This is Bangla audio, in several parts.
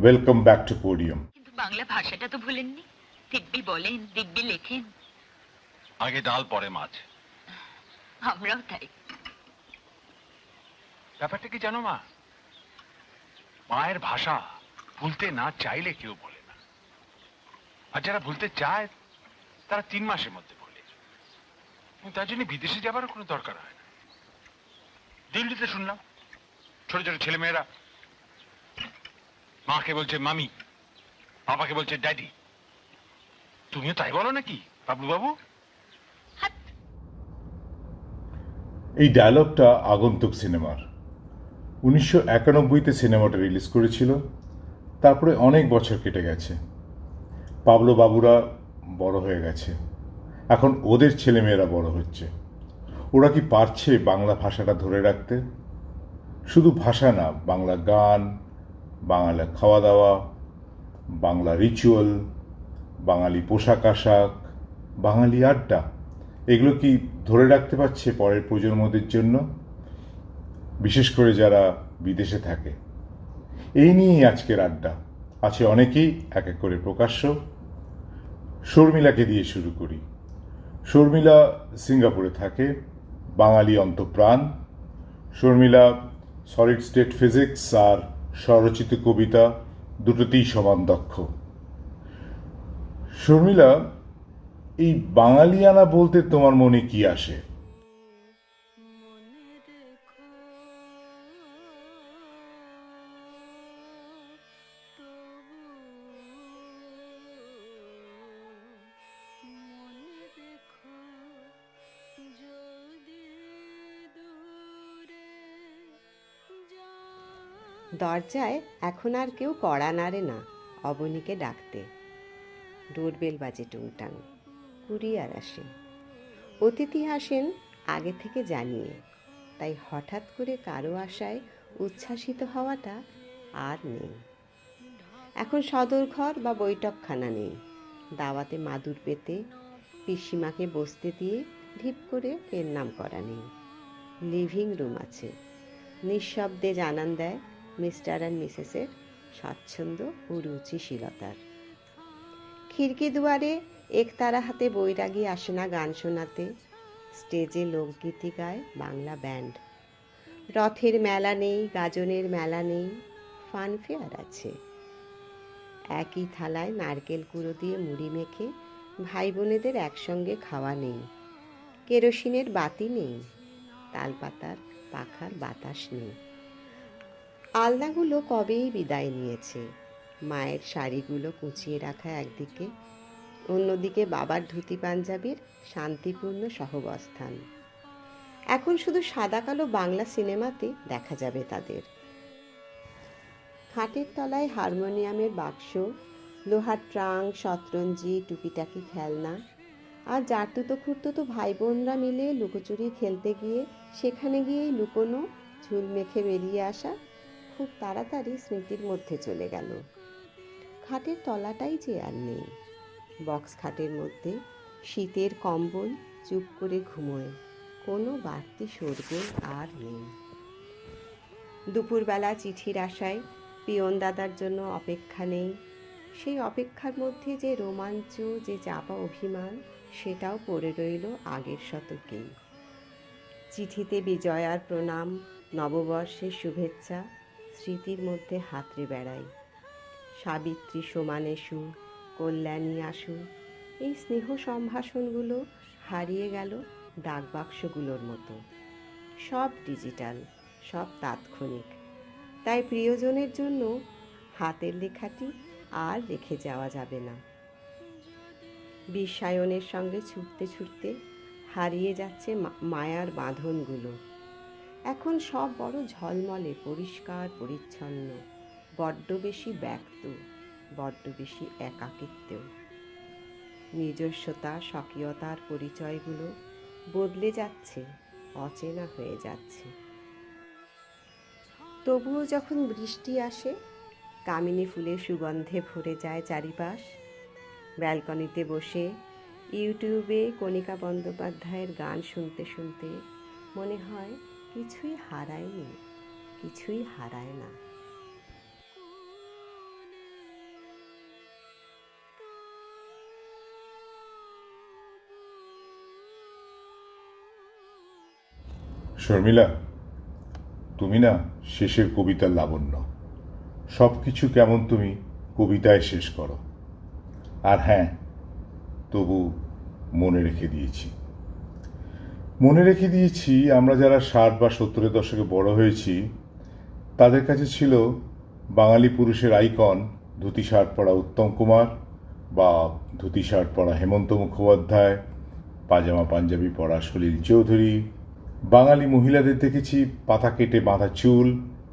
Welcome back to podium. কিন্তু বাংলা ভাষাটা তো ভুলেননি। দিব্যি বলেন, দিব্যি লেখেন। আগে ডাল পরে মাছ। আমরাও তাই। ব্যাপারটা কি জানো মা, মায়ের ভাষা ভুলতে না চাইলে কেউ বলে না, আর যারা ভুলতে চায় তারা 3 মাসের মধ্যে বলে। তার জন্য বিদেশে যাবারও কোনো দরকার হয় না। দিল্লিতে শুনলাম ছোট ছোট ছেলে মেয়েরা মাকে বলছে মামি, বাবাকে বলছে ড্যাডি। তুমিও তাই বলো নাকি বাবলু বাবু? এই ডায়লগটা আগন্তুক সিনেমার। 1991-তে সিনেমাটা রিলিজ করেছিল। তারপরে অনেক বছর কেটে গেছে। পাবলো বাবুরা বড় হয়ে গেছে, এখন ওদের ছেলেমেয়েরা বড় হচ্ছে। ওরা কি পারছে বাংলা ভাষাটা ধরে রাখতে? শুধু ভাষা না, বাংলা গান, বাংলা খাওয়া দাওয়া, বাংলা রিচুয়াল, বাঙালি পোশাক আশাক, বাঙালি আড্ডা, এগুলো কি ধরে রাখতে পারছে পরের প্রজন্মদের জন্য, বিশেষ করে যারা বিদেশে থাকে? এই নিয়েই আজকের আড্ডা। আছে অনেকেই, এক এক করে প্রকাশ্য। শর্মিলাকে দিয়ে শুরু করি। শর্মিলা সিঙ্গাপুরে থাকে, বাঙালি অন্তঃপ্রাণ। শর্মিলা সলিড স্টেট ফিজিক্স আর স্বরচিত কবিতা দুটোতেই সমান দক্ষ। শর্মিলা, এই বাঙালিয়ানা বলতে তোমার মনে কি আসে? দরজায় এখন আর কেউ কড়া নাড়ে না অবনীকে ডাকতে। ডোরবেল বাজে টুংটাং, কুরিয়ার আসে। অতিথি আসেন আগে থেকে জানিয়ে, তাই হঠাৎ করে কারো আশায় উচ্ছ্বাসিত হওয়াটা আর নেই। এখন সদরঘর বা বৈঠকখানা নেই। দাওয়াতে মাদুর পেতে পিসিমাকে বসতে দিয়ে ঢিপ করে এর নাম করা নেই। লিভিং রুম আছে, নিঃশব্দে জানান দেয় মিস্টার অ্যান্ড মিসেসের স্বাচ্ছন্দ্য ও রুচিশীলতার। খিড়কি দুয়ারে একতারা হাতে বৈরাগী আসে না গান শোনাতে। স্টেজে লোকগীতি গায় বাংলা ব্যান্ড। রথের মেলা নেই, গাজনের মেলা নেই, ফানফেয়ার আছে। একই থালায় নারকেল কুড়ো দিয়ে মুড়ি মেখে ভাই বোনেদের একসঙ্গে খাওয়া নেই। কেরোসিনের বাতি নেই, তালপাতার পাখার বাতাস নেই। আলনাগুলো কবেই বিদায় নিয়েছে। মায়ের শাড়িগুলো কুঁচিয়ে রাখা একদিকে, অন্যদিকে বাবার ধুতি পাঞ্জাবির শান্তিপূর্ণ সহবস্থান। এখন শুধু সাদা কালো বাংলা সিনেমাতে দেখা যাবে তাদের। খাটের তলায় হারমোনিয়ামের বাক্স, লোহার ট্রাঙ্ক, শতরঞ্জি, টুকিটাকি খেলনা। আর জারতুতো খুঁড়তুতো ভাই বোনরা মিলে লুকোচুরি খেলতে গিয়ে সেখানে গিয়েই লুকোনো, ঝুল মেখে বেরিয়ে আসা খুব তাড়াতাড়ি স্মৃতির মধ্যে চলে গেল। খাটের তলাটাই যে আর নেই। বক্স খাটের মধ্যে শীতের কম্বল চুপ করে ঘুমোয়, কোনো বাড়তি শোরগোল আর নেই। দুপুরবেলা চিঠির আশায় পিয়ন দাদার জন্য অপেক্ষা নেই। সেই অপেক্ষার মধ্যে যে রোমাঞ্চ, যে চাপা অভিমান, সেটাও পড়ে রইল আগের শতকেই। চিঠিতে বিজয়ার প্রণাম, নববর্ষের শুভেচ্ছা স্মৃতির মধ্যে হাতড়ে বেড়াই। সাবিত্রী সমানে সু, কল্যাণী আসু, এই স্নেহ সম্ভাষণগুলো হারিয়ে গেল ডাকবাক্সগুলোর মতো। সব ডিজিটাল, সব তাৎক্ষণিক। তাই প্রিয়জনের জন্য হাতের লেখাটি আর রেখে যাওয়া যাবে না। বিশ্বায়নের সঙ্গে ছুটতে ছুটতে হারিয়ে যাচ্ছে মায়ার বাঁধনগুলো। এখন সব বড় ঝলমলে, পরিষ্কার পরিচ্ছন্ন, বড্ড বেশি ব্যক্ত, বড্ড বেশি একাকিত্বেও। নিজস্বতা, স্বকীয়তার পরিচয়গুলো বদলে যাচ্ছে, অচেনা হয়ে যাচ্ছে। তবুও যখন বৃষ্টি আসে, কামিনী ফুলের সুগন্ধে ভরে যায় চারিপাশ। ব্যালকনিতে বসে ইউটিউবে কণিকা বন্দ্যোপাধ্যায়ের গান শুনতে শুনতে মনে হয় কিছুই হারায়নি, কিছুই হারায় না। শর্মিলা, তুমি না শেষের কবিতার লাবণ্য। সব কিছু কেমন তুমি কবিতায় শেষ করো। আর হ্যাঁ, তবু মনে রেখে দিয়েছি আমরা যারা 60 বা 70-এর দশকে বড় হয়েছি, তাদের কাছে ছিল বাঙালি পুরুষের আইকন ধুতি শার্ট পরা উত্তম কুমার, বা ধুতি শার্ট পরা হেমন্ত মুখোপাধ্যায়, পাজামা পাঞ্জাবি পরা সলিল চৌধুরী। বাঙালি মহিলাদের দেখেছি পাতা কেটে বাঁধা চুল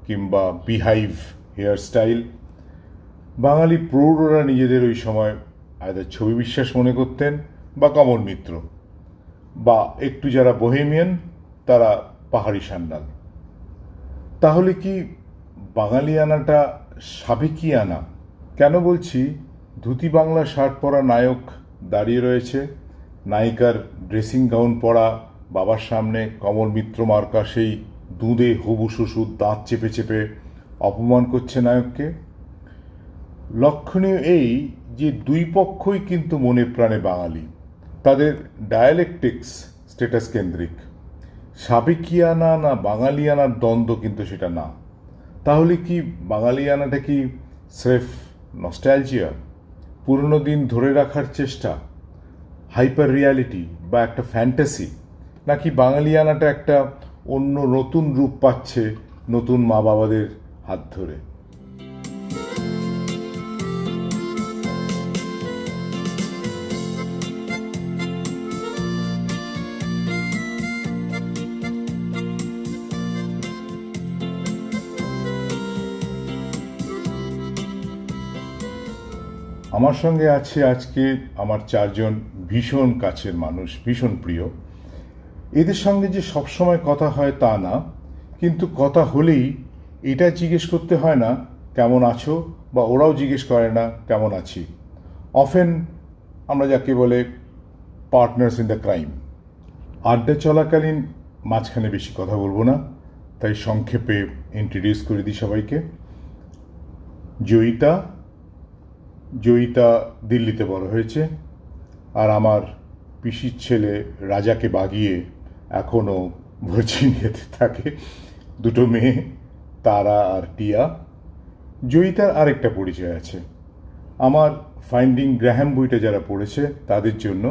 কিংবা বিহাইভ হেয়ার স্টাইল। বাঙালি প্রৌঢ়রা নিজেদের ওই সময় আয়দার ছবি বিশ্বাস মনে করতেন, বা কমল মিত্র, বা একটু যারা বোহেমিয়ান তারা পাহাড়ি সান্যাল। তাহলে কি বাঙালিয়ানাটা সাবেকিয়ানা? কেন বলছি? ধুতি বাংলা শার্ট পরা নায়ক দাঁড়িয়ে রয়েছে, নায়িকার ড্রেসিং গাউন পরা বাবার সামনে কমল মিত্র মার্কা সেই দুধে হবু শ্বশুর দাঁত চেপে চেপে অপমান করছে নায়ককে। লক্ষণীয় এই যে দুই পক্ষই কিন্তু মনে প্রাণে বাঙালি, তাদের ডায়ালেকটিক্স স্ট্যাটাস কেন্দ্রিক। সাবেকিয়ানা না বাঙালিয়ানার দ্বন্দ্ব কিন্তু সেটা না। তাহলে কি বাঙালিয়ানাটা কি স্রেফ নস্টালজিয়া, পুরনো দিন ধরে রাখার চেষ্টা, হাইপার রিয়ালিটি বা একটা ফ্যান্টাসি, নাকি বাঙালিয়ানাটা একটা অন্য নতুন রূপ পাচ্ছে নতুন মা বাবাদের হাত ধরে? আমার সঙ্গে আছে আজকে আমার 4 জন ভীষণ কাছের মানুষ, ভীষণ প্রিয়। এদের সঙ্গে যে সবসময় কথা হয় তা না, কিন্তু কথা হলেই এটা জিজ্ঞেস করতে হয় না কেমন আছো, বা ওরাও জিজ্ঞেস করে না কেমন আছি। অফেন আমরা যাকে বলে পার্টনার্স ইন দ্য ক্রাইম। আড্ডা চলাকালীন মাঝখানে বেশি কথা বলবো না, তাই সংক্ষেপে ইন্ট্রোডিউস করে দিই সবাইকে। জয়িতা দিল্লিতে বড় হয়েছে, আর আমার পিসির ছেলে রাজাকে বাগিয়ে এখনও ভার্জিনিয়াতে থাকে। 2 মেয়ে, তারা আর টিয়া। জয়িতার আরেকটা পরিচয় আছে, আমার ফাইন্ডিং গ্র্যাহাম বইটা যারা পড়েছে তাদের জন্য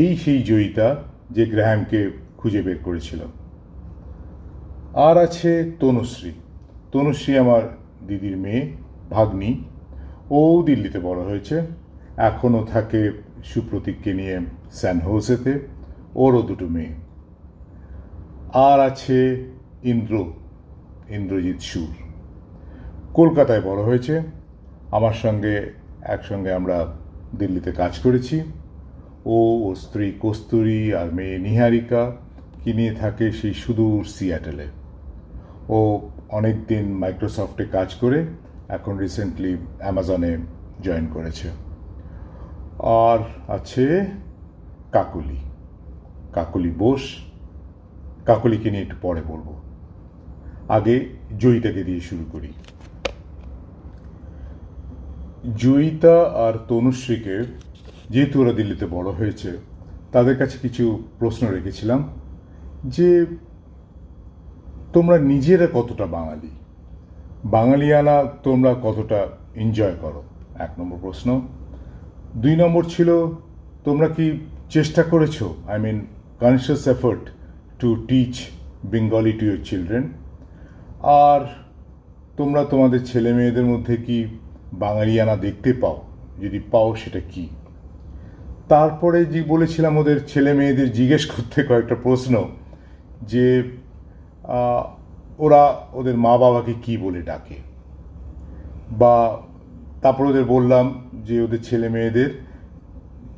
এই সেই জয়িতা যে গ্র্যাহামকে খুঁজে বের করেছিল। আর আছে তনুশ্রী আমার দিদির মেয়ে, ভাগ্নি। ও দিল্লিতে বড় হয়েছে, এখনও থাকে সুপ্রতীককে নিয়ে স্যান হোসেতে, ওরও 2 মেয়ে। আর আছে ইন্দ্রজিৎ সুর, কলকাতায় বড় হয়েছে, আমার সঙ্গে একসঙ্গে আমরা দিল্লিতে কাজ করেছি। ও স্ত্রী কস্তুরী আর মেয়ে নিহারিকা কি নিয়ে থাকে সেই সুদূর সিয়াটেলে। ও অনেক দিন মাইক্রোসফটে কাজ করে এখন রিসেন্টলি অ্যামাজনে জয়েন করেছে। আর আছে কাকলি বোস। কাকলিকে নিয়ে একটু পরে বলবো, আগে জয়িতাকে দিয়ে শুরু করি। জয়িতা আর তনুশ্রীকে, যেহেতু ওরা দিল্লিতে বড় হয়েছে, তাদের কাছে কিছু প্রশ্ন রেখেছিলাম যে তোমরা নিজেরা কতটা বাঙালিয়ানা তোমরা কতটা এনজয় করো, 1 নম্বর প্রশ্ন। 2 নম্বর ছিল, তোমরা কি চেষ্টা করেছো, I mean conscious effort to teach Bengali to your children? আর তোমরা তোমাদের ছেলে মেয়েদের মধ্যে কি বাঙালিয়ানা দেখতে পাও? যদি পাও সেটা কি? তারপরে যে বলেছিলাম ওদের ছেলে মেয়েদের জিজ্ঞেস করতে কয়েকটা প্রশ্ন, যে ওরা ওদের মা বাবাকে কি বলে ডাকে, বা তারপর ওদের বললাম যে ওদের ছেলে মেয়েদের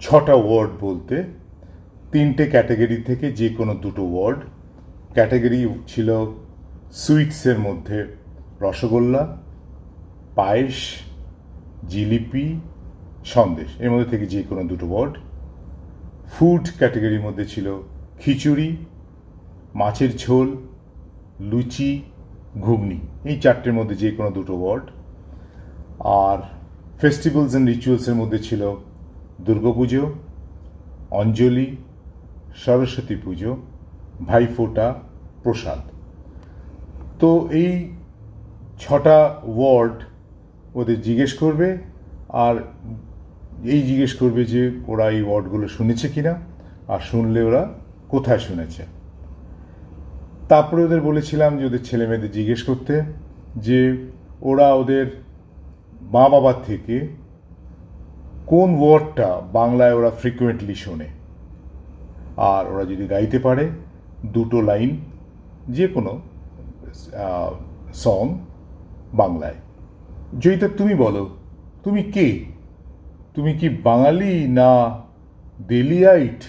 6টা ওয়ার্ড বলতে, 3টে ক্যাটাগরি থেকে যে কোনো 2টো ওয়ার্ড। ক্যাটাগরি ছিল সুইটসের মধ্যে রসগোল্লা, পায়েস, জিলিপি, সন্দেশ, এর মধ্যে থেকে যে কোনো 2টো ওয়ার্ড। ফুড ক্যাটাগরির মধ্যে ছিল খিচুড়ি, মাছের ঝোল, লুচি, ঘুগনি, এই 4টের মধ্যে যে কোনো 2টো ওয়ার্ড। আর ফেস্টিভ্যালস অ্যান্ড রিচুয়ালসের মধ্যে ছিল দুর্গাপুজো, অঞ্জলি, সরস্বতী পুজো, ভাইফোঁটা, প্রসাদ। তো এই 6টা ওয়ার্ড ওদের জিজ্ঞেস করবে, আর এই জিজ্ঞেস করবে যে ওরা এই ওয়ার্ডগুলো শুনেছে কিনা, আর শুনলে ওরা কোথায় শুনেছে। তারপরে ওদের বলেছিলাম যে ওদের ছেলে মেয়েদের জিজ্ঞেস করতে যে ওরা ওদের মা বাবার থেকে কোন ওয়ার্ডটা বাংলায় ওরা ফ্রিকুয়েন্টলি শোনে, আর ওরা যদি গাইতে পারে 2টো লাইন যে কোনো সং বাংলায়। জয়িতা, তুমি বলো, তুমি কে? তুমি কি বাঙালি না দেলিয়াইট,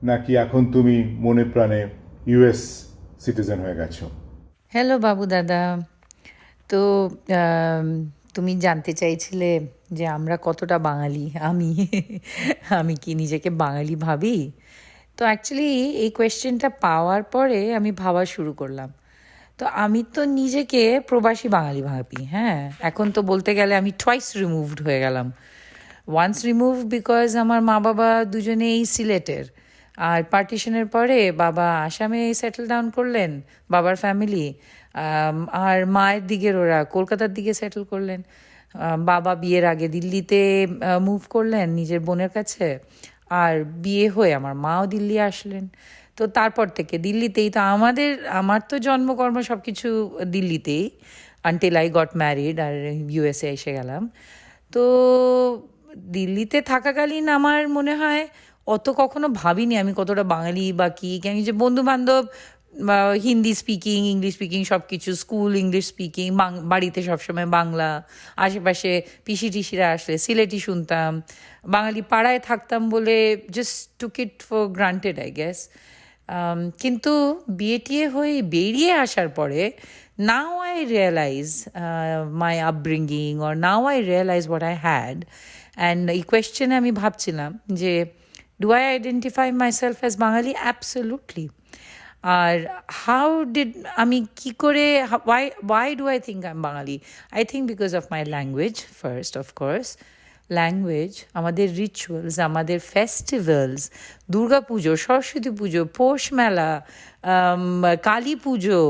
নাকি এখন তুমি মনে প্রাণে ইউএস সিটিজেন হয়ে গেছো? হ্যালো বাবু দাদা। তো তুমি জানতে চাইছিলে যে আমরা কতটা বাঙালি। আমি কি নিজেকে বাঙালি ভাবি? তো অ্যাকচুয়ালি এই কোয়েশ্চেনটা পাওয়ার পরে আমি ভাবা শুরু করলাম। তো আমি তো নিজেকে প্রবাসী বাঙালি ভাবি। হ্যাঁ, এখন তো বলতে গেলে আমি টুয়াইস রিমুভড হয়ে গেলাম। ওয়ান্স রিমুভ বিকজ আমার মা বাবা দুজনেই সিলেটের, আর পার্টিশনের পরে বাবা আসামে সেটেল ডাউন করলেন, বাবার ফ্যামিলি, আর মায়ের দিকের ওরা কলকাতার দিকে সেটেল করলেন। বাবা বিয়ের আগে দিল্লিতে মুভ করলেন নিজের বোনের কাছে, আর বিয়ে হয়ে আমার মাও দিল্লি আসলেন। তো তারপর থেকে দিল্লিতেই তো আমার তো জন্মকর্ম সব কিছু দিল্লিতেই, আনটিল আই গট ম্যারিড আর ইউএসএ এসে গেলাম। তো দিল্লিতে থাকাকালীন আমার মনে হয় অত কখনো ভাবিনি আমি কতটা বাঙালি বা কী, কেন যে বন্ধু বান্ধব হিন্দি স্পিকিং, ইংলিশ স্পিকিং, সব কিছু, স্কুল ইংলিশ স্পিকিং, বাড়িতে সবসময় বাংলা, আশেপাশে পিসি টিসিরা আসলে সিলেটি শুনতাম, বাঙালি পাড়ায় থাকতাম বলে just took it for granted I guess. কিন্তু বিয়ে হয়ে বেরিয়ে আসার পরে now I realise my upbringing, or now I realise what I had. And এই কোয়েশ্চেনে আমি ভাবছিলাম যে do I identify myself as Bengali? Absolutely. আর হাউ ডিড আমি কী করে, why do I think I am Bengali? I think because of my language first, of course. Language, আমাদের রিচুয়ালস, আমাদের ফেস্টিভ্যালস, দুর্গা পুজো, সরস্বতী পুজো, পৌষ মেলা, কালী পুজো,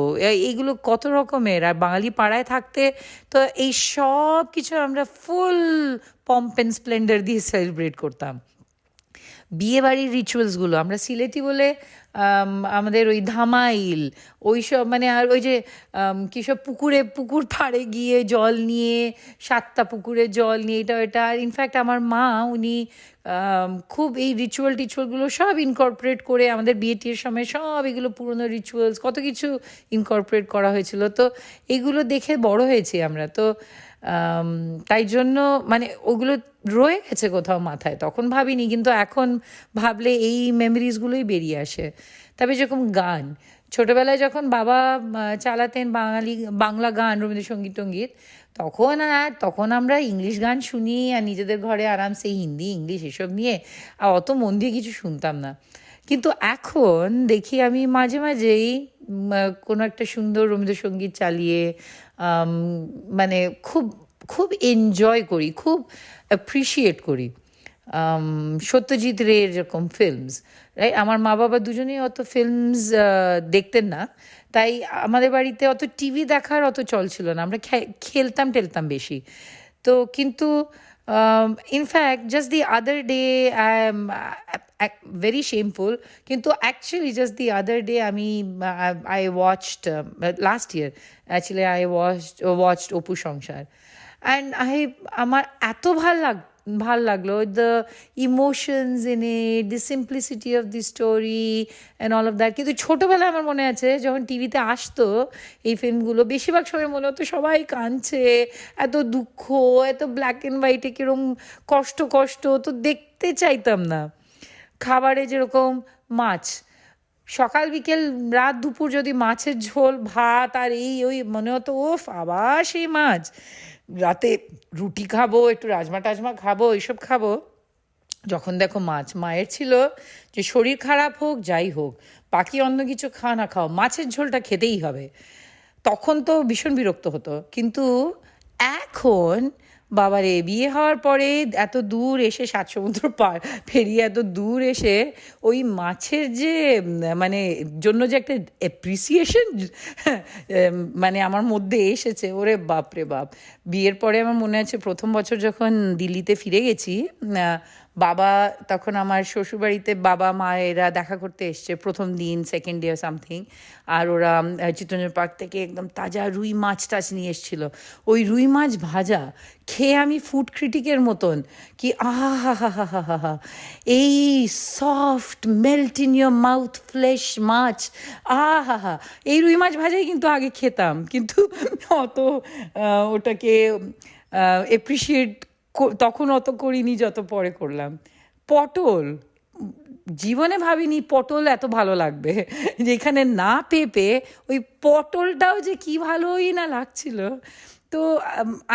এইগুলো কত রকমের। আর বাঙালি পাড়ায় থাকতে তো এই সব কিছু আমরা ফুল পম্প অ্যান্ড স্প্লেন্ডার দিয়ে সেলিব্রেট করতাম। বিয়ে বাড়ির রিচুয়ালসগুলো আমরা সিলেটি বলে আমাদের ওই ধামাইল, ওই সব মানে, আর ওই যে কী সব পুকুর পাড়ে গিয়ে জল নিয়ে, 7টা পুকুরে জল নিয়ে, এটা ওটা। আর ইনফ্যাক্ট আমার মা উনি খুব এই টিচুয়ালগুলো সব ইনকর্পোরেট করে আমাদের বিয়েটির সময় সব এগুলো পুরনো রিচুয়ালস কত কিছু ইনকর্পোরেট করা হয়েছিল। তো এগুলো দেখে বড় হয়েছি আমরা। তো তাই জন্য মানে ওগুলো রয়ে গেছে কোথাও মাথায়, তখন ভাবিনি, কিন্তু এখন ভাবলে এই মেমোরিজগুলোই বেরিয়ে আসে। তবে যেরকম গান, ছোটোবেলায় যখন বাবা চালাতেন বাংলা গান, রবীন্দ্রসঙ্গীত টঙ্গীত, তখন আমরা ইংলিশ গান শুনি আর নিজেদের ঘরে আরামসে হিন্দি ইংলিশ এসব নিয়ে আর অত মন দিয়ে কিছু শুনতাম না। কিন্তু এখন দেখি আমি মাঝে মাঝেই কোনো একটা সুন্দর রবীন্দ্রসঙ্গীত চালিয়ে মানে খুব খুব এনজয় করি, খুব অ্যাপ্রিসিয়েট করি। সত্যজিৎ রের যেরকম ফিল্মস, রাইট? আমার মা বাবা দুজনেই অত ফিল্মস দেখতেন না, তাই আমাদের বাড়িতে অত টিভি দেখার অত চল ছিল না, আমরা খেলতাম বেশি। তো কিন্তু in fact just the other day I am very shameful, কিন্তু actually just the other day I watched last year actually I watched Apu সংসার, and আমার এত ভাল লাগলো, the emotions in it, the simplicity of the story and all of that. কিন্তু ছোটোবেলায় আমার মনে আছে যখন টিভিতে আসতো এই ফিল্মগুলো, বেশিরভাগ সময় মনে হতো সবাই কাঁদছে, এত দুঃখ, এত ব্ল্যাক অ্যান্ড হোয়াইটে কীরকম কষ্ট, তো দেখতে চাইতাম না। খাবারে যেরকম মাছ, সকাল বিকেল রাত দুপুর যদি মাছের ঝোল ভাত আর ওই মনে হতো ওফ আবার সেই মাছ, রাতে রুটি খাবো, একটু রাজমা টাজমা খাবো, এইসব খাবো। যখন দেখো মায়ের ছিল যে শরীর খারাপ হোক যাই হোক, বাকি অন্য কিছু খাওয়া না খাও, মাছের ঝোলটা খেতেই হবে। তখন তো ভীষণ বিরক্ত হতো, কিন্তু এখন বাবারে বিয়ে হওয়ার পরে এত দূর এসে ৭ সমুদ্র পার পেরিয়ে এত দূর এসে ওই মাছের যে মানে জন্য যে একটা অ্যাপ্রিসিয়েশন মানে আমার মধ্যে এসেছে, ওরে বাপ রে বাপ। বিয়ের পরে আমার মনে আছে প্রথম বছর যখন দিল্লিতে ফিরে গেছি, বাবা তখন আমার শ্বশুরবাড়িতে বাবা মা এরা দেখা করতে এসছে প্রথম দিন, সেকেন্ড ডে সামথিং। আর ওরা চিত্তরঞ্জন পার্ক থেকে একদম তাজা রুই মাছ টাছ নিয়ে এসেছিলো। ওই রুই মাছ ভাজা খেয়ে আমি ফুড ক্রিটিকের মতন কি আহা হা হা হা হা হা হা, এই soft melt in your mouth flesh মাছ, আহা হা। এই রুই মাছ ভাজাই কিন্তু আগে খেতাম, কিন্তু অত ওটাকে এপ্রিসিয়েট তখন অত করিনি যত পরে করলাম। পটল, জীবনে ভাবিনি পটল এত ভালো লাগবে, যেখানে না পেঁপে ওই পটলটাও যে কি ভালোই না লাগছিল। তো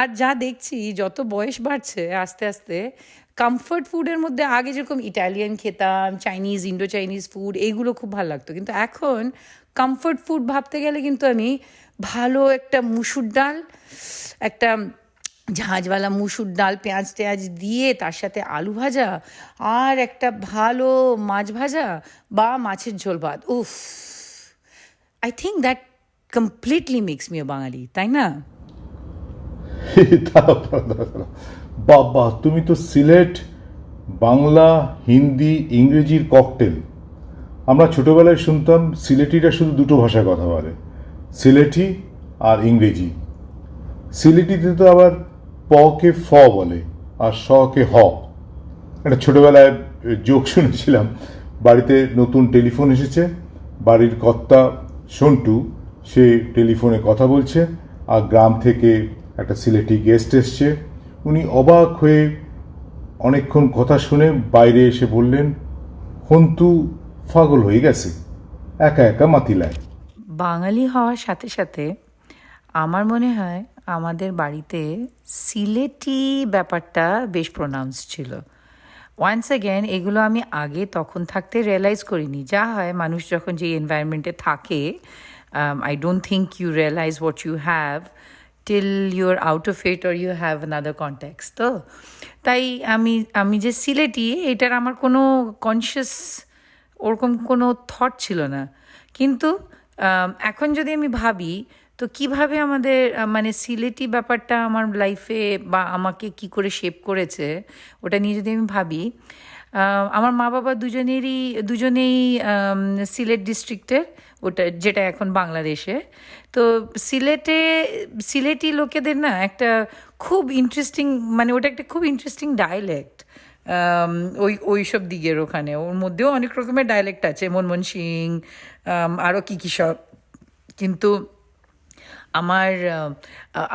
আর যা দেখছি যত বয়স বাড়ছে আস্তে আস্তে, কমফর্ট ফুডের মধ্যে আগে যেরকম ইটালিয়ান খেতাম, চাইনিজ, ইন্ডো চাইনিজ ফুড, এইগুলো খুব ভালো লাগতো, কিন্তু এখন কমফর্ট ফুড ভাবতে গেলে কিন্তু আমি ভালো একটা মুসুর ডাল, একটা ঝাঁঝওয়ালা মুসুর ডাল পেঁয়াজ টেয়াজ দিয়ে তার সাথে আলু ভাজা আর একটা ভালো মাছ ভাজা বা মাছের ঝোল ভাত, উফ, I think that completely makes me a Bangali, তাই না? বাবা, তুমি তো সিলেট বাংলা হিন্দি ইংরেজির ককটেল। আমরা ছোটবেলায় শুনতাম সিলেটিরা শুধু দুটো ভাষায় কথা বলে, সিলেটি আর ইংরেজি। সিলেটিতে তো আবার পকে ফ বলে আর স কে হ। একটা ছোটবেলায় জোক শুনেছিলাম, বাড়িতে নতুন টেলিফোন এসেছে, বাড়ির কর্তা সন্টু সে টেলিফোনে কথা বলছে, আর গ্রাম থেকে একটা সিলেটি গেস্ট এসছে। উনি অবাক হয়ে অনেকক্ষণ কথা শুনে বাইরে এসে বললেন, হন্তু পাগল হয়ে গেছে, একা একা মাতিলায়। বাঙালি হওয়ার সাথে সাথে আমার মনে হয় আমাদের বাড়িতে সিলেটি ব্যাপারটা বেশ প্রোনাউন্স ছিল। ওয়ান্স অ্যাগেন এগুলো আমি আগে তখন থাকতে রিয়েলাইজ করিনি। যা হয় মানুষ যখন যে এনভায়রনমেন্টে থাকে, I don't think you realise what you have till you are out of it or you have another contacts. তো তাই আমি যে সিলেটি, এটার আমার কোনো কনসিয়াস ওরকম কোনো থট ছিল না। কিন্তু এখন যদি আমি ভাবি তো কিভাবে আমাদের মানে সিলেটি ব্যাপারটা আমার লাইফে বা আমাকে কি করে শেপ করেছে, ওটা নিয়ে যদি আমি ভাবি, আমার মা বাবা দুজনেই সিলেট ডিস্ট্রিক্টের, ওটা যেটা এখন বাংলাদেশে। তো সিলেটি লোকেদের না একটা খুব ইন্টারেস্টিং, মানে ওটা একটা খুব ইন্টারেস্টিং ডায়ালেক্ট। ওই সব দিকের ওখানে ওর মধ্যেও অনেক রকমের ডায়ালেক্ট আছে, মনমোহন সিং আরও কী সব। কিন্তু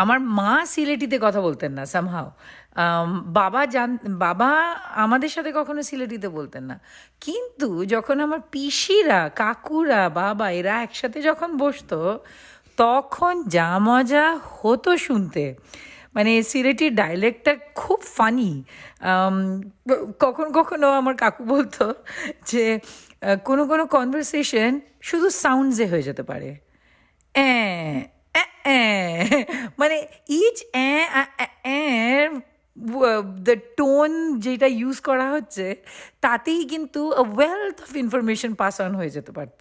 আমার মা সিলেটিতে কথা বলতেন না সামহাও। বাবা আমাদের সাথে কখনো সিলেটিতে বলতেন না। কিন্তু যখন আমার পিসিরা, কাকুরা, বাবা এরা একসাথে যখন বসতো, তখন যা মজা হতো শুনতে। মানে সিলেটির ডায়ালেক্টটা খুব ফানি। কখনো আমার কাকু বলতো যে কোনো কনভারসেশন শুধু সাউন্ডসে হয়ে যেতে পারে, মানে ইচ দ্য টোন যেটা ইউজ করা হচ্ছে তাতেই কিন্তু wealth of information pass on হয়ে যেতে পারে।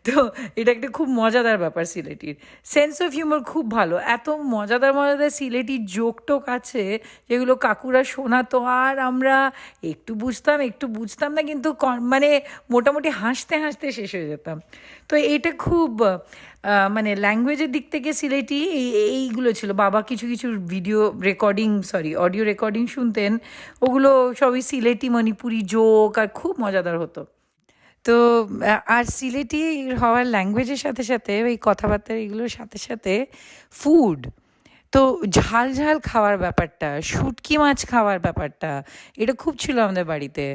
তো এটা একটা খুব মজাদার ব্যাপার। সিলেটির সেন্স অফ হিউমার খুব ভালো, এত মজাদার সিলেটি জোক টোক আছে যেগুলো কাকুরা শোনাতো, আর আমরা একটু বুঝতাম না, কিন্তু মানে মোটামুটি হাসতে হাসতে শেষ হয়ে যেতাম। তো এইটা খুব মানে ল্যাঙ্গুয়েজের দিক থেকে সিলেটি এইগুলো ছিল। বাবা কিছু অডিও রেকর্ডিং শুনতেন, ওগুলো সবই সিলেটি মণিপুরি জোক, আর খুব মজাদার হতো। তো আর সিলেটি হওয়ার ল্যাঙ্গুয়েজের সাথে সাথে ওই কথাবার্তা এগুলোর সাথে সাথে ফুড, তো ঝাল ঝাল খাওয়ার ব্যাপারটা, শুটকি মাছ খাওয়ার ব্যাপারটা, এটা খুব ছিল আমাদের বাড়িতে।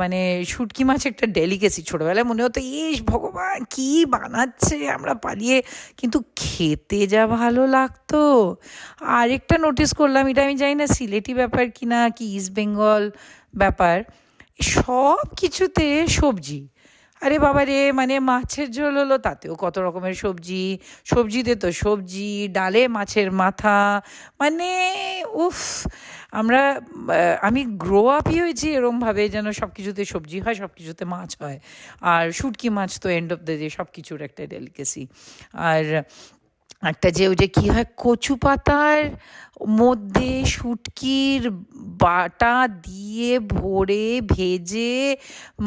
মানে শুটকি মাছ একটা ডেলিকেসি। ছোটোবেলায় মনে হতো ইস ভগবান কী বানাচ্ছে, আমরা পালিয়ে, কিন্তু খেতে যা ভালো লাগতো। আরেকটা নোটিস করলাম, এটা আমি জানি না সিলেটি ব্যাপার কি না কি ইস্ট বেঙ্গল ব্যাপার, সব কিছুতে সবজি। আরে বাবা রে, মানে মাছের ঝোল হলো, তাতেও কত রকমের সবজি, সবজিতে তো সবজি, ডালে মাছের মাথা, মানে উফ! আমরা আমি গ্রো আপই হয়েছি এরমভাবে, যেন সব কিছুতে সবজি হয়, সব কিছুতে মাছ হয়। আর শুটকি মাছ তো এন্ড অফ দ্য ডে সব কিছুর একটা ডেলিকেসি। আর একটা যে ওই যে কী হয়, কচু পাতার মধ্যে শুটকির বাটা দিয়ে ভরে ভেজে,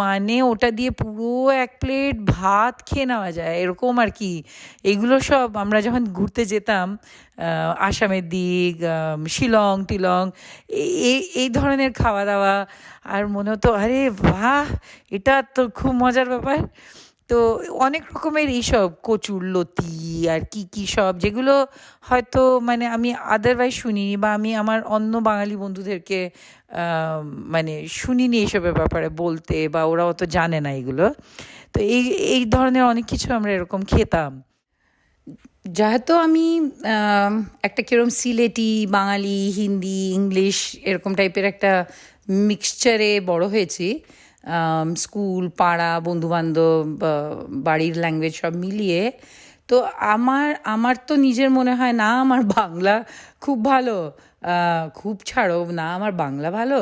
মানে ওটা দিয়ে পুরো এক প্লেট ভাত খেয়ে নেওয়া যায় এরকম আর কি। এগুলো সব আমরা যখন ঘুরতে যেতাম আসামের দিক, শিলং টিলং, এই ধরনের খাওয়া দাওয়া। আর মনে হতো আরে বাহ, এটা তো খুব মজার ব্যাপার। তো অনেক রকমের এইসব কচুর লতি আর কি কি সব, যেগুলো হয়তো মানে আমি আদারওয়াইজ শুনিনি, বা আমি আমার অন্য বাঙালি বন্ধুদেরকে আহ, মানে শুনিনি এইসবের ব্যাপারে বলতে, বা ওরা অত জানে না এগুলো। তো এই এই ধরনের অনেক কিছু আমরা এরকম খেতাম। যেহেতু আমি আম, একটা কিরম সিলেটি, বাঙালি, হিন্দি, ইংলিশ এরকম টাইপের একটা মিক্সচারে বড় হয়েছি, স্কুল, পাড়া, বন্ধুবান্ধব, বাড়ির ল্যাঙ্গুয়েজ সব মিলিয়ে। তো আমার আমার তো নিজের মনে হয় না আমার বাংলা খুব ভালো, খুব ছাড়ো না আমার বাংলা ভালো,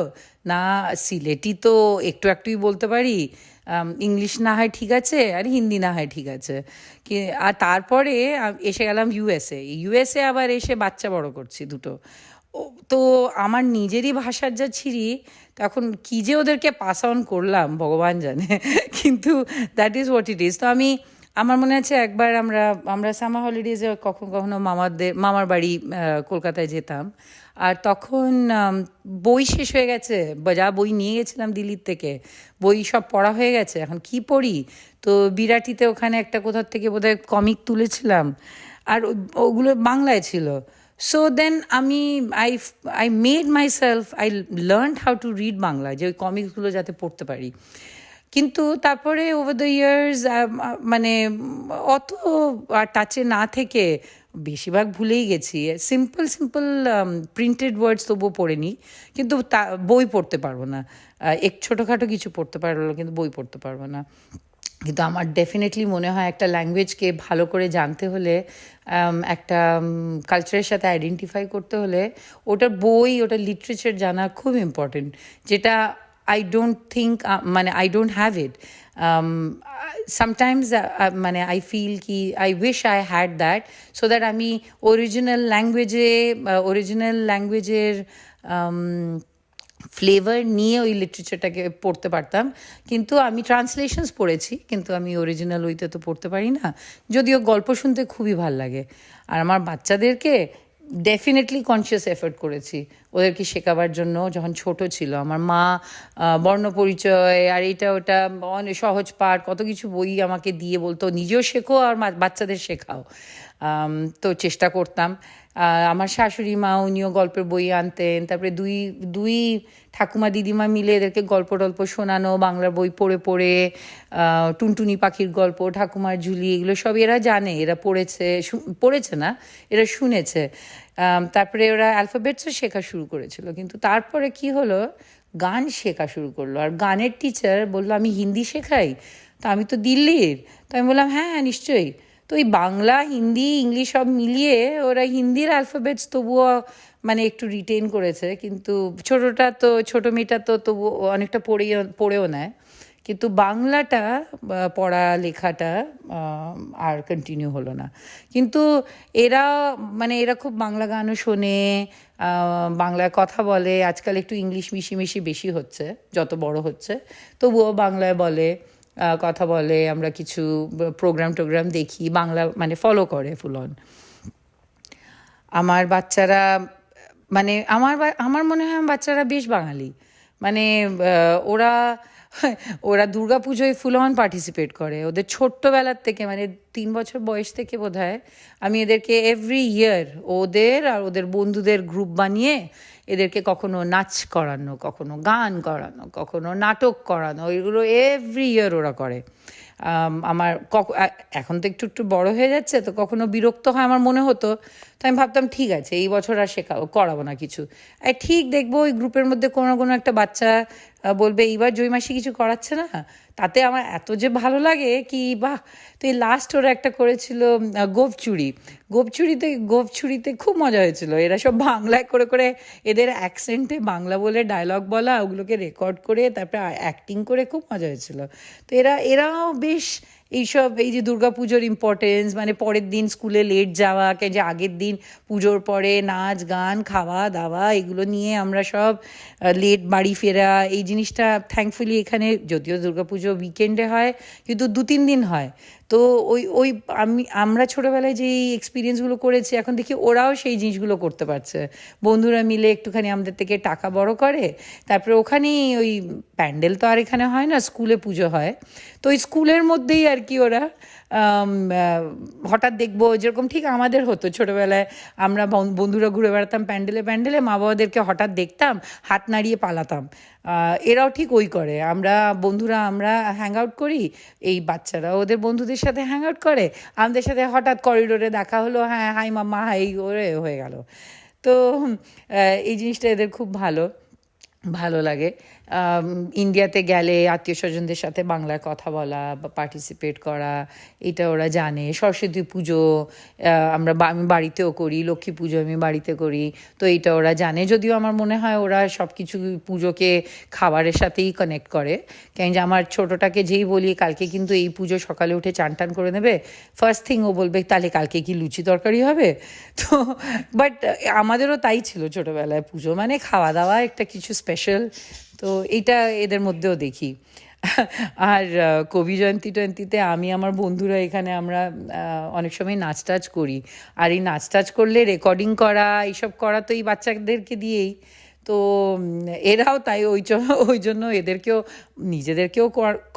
না সিলেটি তো একটু একটুই বলতে পারি, ইংলিশ না হয় ঠিক আছে, আর হিন্দি না হয় ঠিক আছে। আর তারপরে এসে গেলাম ইউএসএ, ইউএসএ আবার এসে বাচ্চা বড় করছি দুটো। তো আমার নিজেরই ভাষার যা ছিরি, তখন কী যে ওদেরকে পাস অন করলাম ভগবান জানে কিন্তু that is what it is. তো আমার মনে আছে একবার আমরা আমরা সামার হলিডেজে কখনো কখনো মামার বাড়ি কলকাতায় যেতাম। আর তখন বই শেষ হয়ে গেছে, যা বই নিয়ে গেছিলাম দিল্লির থেকে, বই সব পড়া হয়ে গেছে, এখন কি পড়ি? তো বিরাটিতে ওখানে একটা কোথার থেকে বোধহয় কমিক তুলেছিলাম, আর ওগুলো বাংলায় ছিল। So then I made my self, I learn how to read Bangla, যে ওই কমিক্সগুলো যাতে পড়তে পারি। কিন্তু তারপরে ওভার দ্য ইয়ার্স মানে অত টাচে না থেকে বেশিরভাগ ভুলেই গেছি। সিম্পল সিম্পল প্রিন্টেড ওয়ার্ডস তবুও পড়ে নিই, কিন্তু বই পড়তে পারবো না। এক ছোটোখাটো কিছু পড়তে পারবো, কিন্তু বই পড়তে পারবো না। কিন্তু আমার ডেফিনেটলি মনে হয় একটা ল্যাঙ্গুয়েজকে ভালো করে জানতে হলে, একটা কালচারের সাথে আইডেন্টিফাই করতে হলে, ওটার বই, ওটার লিটারেচার জানা খুব ইম্পর্টেন্ট, যেটা আই ডোন্ট থিঙ্ক, মানে I don't have it. Sometimes মানে আই ফিল কি I wish I had that, so that আমি অরিজিনাল ল্যাঙ্গুয়েজের ফ্লেভার নিয়ে ওই লিটারেচারটাকে পড়তে পারতাম। কিন্তু আমি ট্রান্সলেশনস পড়েছি, কিন্তু আমি অরিজিনাল ওইতে তো পড়তে পারি না, যদিও গল্প শুনতে খুবই ভাল লাগে। আর আমার বাচ্চাদেরকে ডেফিনেটলি কনসিয়াস এফোর্ট করেছি ওদেরকে শেখাবার জন্য। যখন ছোট ছিল আমার মা বর্ণপরিচয় আর এটা ওটা অনেক সহজ পাঠ কত কিছু বই আমাকে দিয়ে বলতো, নিজেও শেখো আর বাচ্চাদের শেখাও। তো চেষ্টা করতাম। আমার শাশুড়ি মা, উনিও গল্পের বই আনতেন, তারপরে দুই দুই ঠাকুমা দিদিমা মিলে এদেরকে গল্প টল্প শোনানো, বাংলার বই পড়ে পড়ে, টুনটুনি পাখির গল্প, ঠাকুমার ঝুলি, এগুলো সব এরা জানে, এরা পড়েছে না, এরা শুনেছে। তারপরে ওরা অ্যালফাবেটসও শেখা শুরু করেছিল। কিন্তু তারপরে কি হলো, গান শেখা শুরু করলো। আর গানের টিচার বললো আমি হিন্দি শেখাই, তো আমি তো দিল্লির, তো আমি বললাম হ্যাঁ হ্যাঁ নিশ্চয়ই। তো এই বাংলা, হিন্দি, ইংলিশ সব মিলিয়ে ওরা হিন্দির অ্যালফাবেটস তবুও মানে একটু রিটেন করেছে, কিন্তু ছোটো মেয়েটা তো তবু অনেকটা পড়েও নেয়, কিন্তু বাংলাটা পড়া লেখাটা আর কন্টিনিউ হলো না। কিন্তু এরা খুব বাংলা গানও শোনে, বাংলায় কথা বলে। আজকাল একটু ইংলিশ মিশিমিশি বেশি হচ্ছে যত বড় হচ্ছে, তবুও বাংলায় বলে, কথা বলে। আমরা কিছু প্রোগ্রাম দেখি, বাংলা মানে ফলো করে ফুল অন। আমার বাচ্চারা মানে আমার মনে হয় আমার বাচ্চারা বেশ বাঙালি। মানে ওরা ওরা দুর্গাপুজোয় ফুল অন পার্টিসিপেট করে ওদের ছোট্টবেলার থেকে, মানে 3 বছর বয়স থেকে বোধহয়। আমি এদেরকে এভরি ইয়ার ওদের আর ওদের বন্ধুদের গ্রুপ বানিয়ে এদেরকে কখনো নাচ করানো, কখনো গান করানো, কখনো নাটক করানো, এগুলো এভরি ইয়ার ওরা করে। আমার এখন তো একটু একটু বড় হয়ে যাচ্ছে, তো কখনো বিরক্ত হয় আমার মনে হতো। তো আমি ভাবতাম ঠিক আছে এই বছর আর করাবো না কিছু। ঠিক দেখবো ওই গ্রুপের মধ্যে কোনো একটা বাচ্চা বলবে এইবার জয়মাসি কিছু করাচ্ছে না, তাতে আমার এত যে ভালো লাগে কি বাহ। তো এই লাস্ট ওরা একটা করেছিল গোপচুরিতে খুব মজা হয়েছিল। এরা সব বাংলায় করে করে এদের অ্যাকসেন্টে বাংলা বলে ডায়লগ বলা, ওগুলোকে রেকর্ড করে তারপরে অ্যাক্টিং করে খুব মজা হয়েছিল। তো এরাও বেশ এইসব, এই যে দুর্গাপুজোর ইম্পর্টেন্স, মানে পরের দিন স্কুলে লেট যাওয়া, যে আগের দিন পুজোর পরে নাচ গান খাওয়া দাওয়া এগুলো নিয়ে আমরা সব লেট বাড়ি ফেরা, এই জিনিসটা থ্যাঙ্কফুলি এখানে, যদিও দুর্গাপুজো উইকেন্ডে হয় কিন্তু 2-3 দিন হয়। তো ওই আমরা ছোটোবেলায় যেই এক্সপিরিয়েন্সগুলো করেছি এখন দেখি ওরাও সেই জিনিসগুলো করতে পারছে। বন্ধুরা মিলে একটুখানি আমাদের থেকে টাকা বড় করে, তারপরে ওখানেই ওই প্যান্ডেল তো আর এখানে হয় না, স্কুলে পুজো হয়, তো ওই স্কুলের মধ্যেই আর কি ওরা হঠাৎ দেখবো, যেরকম ঠিক আমাদের হতো ছোটোবেলায়, আমরা বন্ধুরা ঘুরে বেড়াতাম প্যান্ডেলে প্যান্ডেলে, মা বাবাদেরকে হঠাৎ দেখতাম, হাত নাড়িয়ে পালাতাম। এরাও ঠিক ওই করে, বন্ধুরা আমরা হ্যাং আউট করি, এই বাচ্চারা ওদের বন্ধুদের সাথে হ্যাং আউট করে, আমাদের সাথে হঠাৎ করিডোরে দেখা হলো, হ্যাঁ হাই মাম্মা হাই করে হয়ে গেল। তো এই জিনিসটা এদের খুব ভালো লাগে। ইন্ডিয়াতে গেলে আত্মীয় স্বজনদের সাথে বাংলায় কথা বলা বা পার্টিসিপেট করা, এটা ওরা জানে। সরস্বতী পুজো আমি বাড়িতেও করি, লক্ষ্মী পুজো আমি বাড়িতে করি, তো এইটা ওরা জানে। যদিও আমার মনে হয় ওরা সব কিছু পুজোকে খাবারের সাথেই কানেক্ট করে, কেন যে আমার ছোটোটাকে যেই বলি কালকে কিন্তু এই পুজো সকালে উঠে চান টান করে নেবে, ফার্স্ট থিং ও বলবে তাহলে কালকে কি লুচি তরকারি হবে। তো বাট আমাদেরও তাই ছিল ছোটোবেলায়, পুজো মানে খাওয়া দাওয়া একটা কিছু স্পেশাল, তো এইটা এদের মধ্যেও দেখি। আর কবি জয়ন্তীতে আমি আমার বন্ধুরা এখানে আমরা অনেক সময় নাচ টাচ করি, আর এই নাচ টাচ করলে রেকর্ডিং করা এইসব করা তো এই বাচ্চাদেরকে দিয়েই, তো এরাও তাই ওই জন্য এদেরকেও নিজেদেরকেও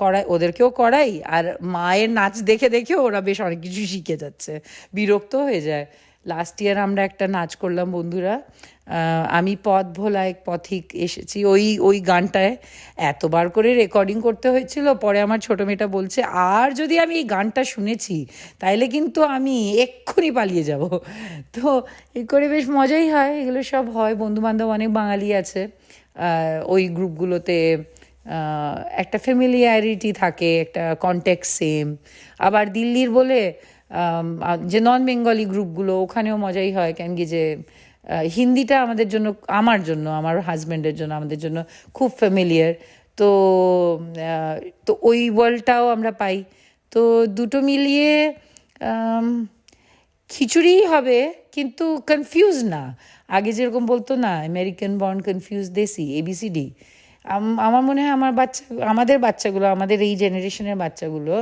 করাই, ওদেরকেও করাই, আর মায়ের নাচ দেখে দেখেও ওরা বেশ অনেক কিছু শিখে যাচ্ছে, বিরক্ত হয়ে যায়। লাস্ট ইয়ার আমরা একটা নাচ করলাম বন্ধুরা, আমি পথ ভোলায় পথিক এসেছি, ওই গানটায় এতবার করে রেকর্ডিং করতে হয়েছিল। পরে আমার ছোটো মেয়েটা বলছে আর যদি আমি এই গানটা শুনেছি তাইলে কিন্তু আমি এক্ষুনি পালিয়ে যাব। তো এই করে বেশ মজাই হয়, এগুলো সব হয়। বন্ধুবান্ধব অনেক বাঙালি আছে ওই গ্রুপগুলোতে, একটা ফ্যামিলিয়ারিটি থাকে, একটা কনটেক্সট সেম। আবার দিল্লির বলে যে নন বেঙ্গলি গ্রুপগুলো, ওখানেও মজাই হয়, কেন কি যে হিন্দিটা আমার হাজব্যান্ডের জন্য আমাদের জন্য খুব ফ্যামিলিয়ার, তো ওই ওয়ার্ল্ডটাও আমরা পাই। তো দুটো মিলিয়ে খিচুড়ি হবে, কিন্তু কনফিউজ না। আগে যেরকম বলতো না আমেরিকান বর্ন কনফিউজ দেশি ABCD, আমার মনে হয় আমাদের বাচ্চাগুলো, আমাদের এই জেনারেশনের বাচ্চাগুলো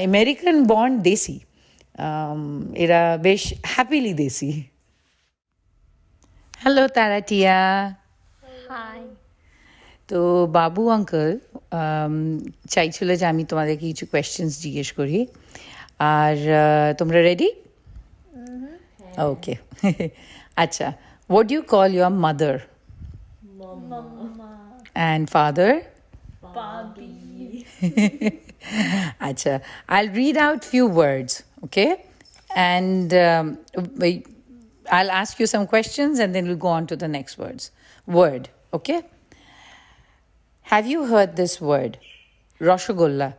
আমেরিকান বর্ন দেশি, এরা বেশ হ্যাপিলি দেশি। হ্যালো তারাটিয়া। হাই। তো বাবু আঙ্কেল চাইছিল যে আমি তোমাদেরকে কিছু কোয়েশ্চেন্স জিজ্ঞেস করি, আর তোমরা রেডি? ওকে। আচ্ছা, what do you call your mother and father? Acha, I'll read out few words, okay? And I'll ask you some questions and then we'll go on to the next word, okay? Have you heard this word? Rasgulla.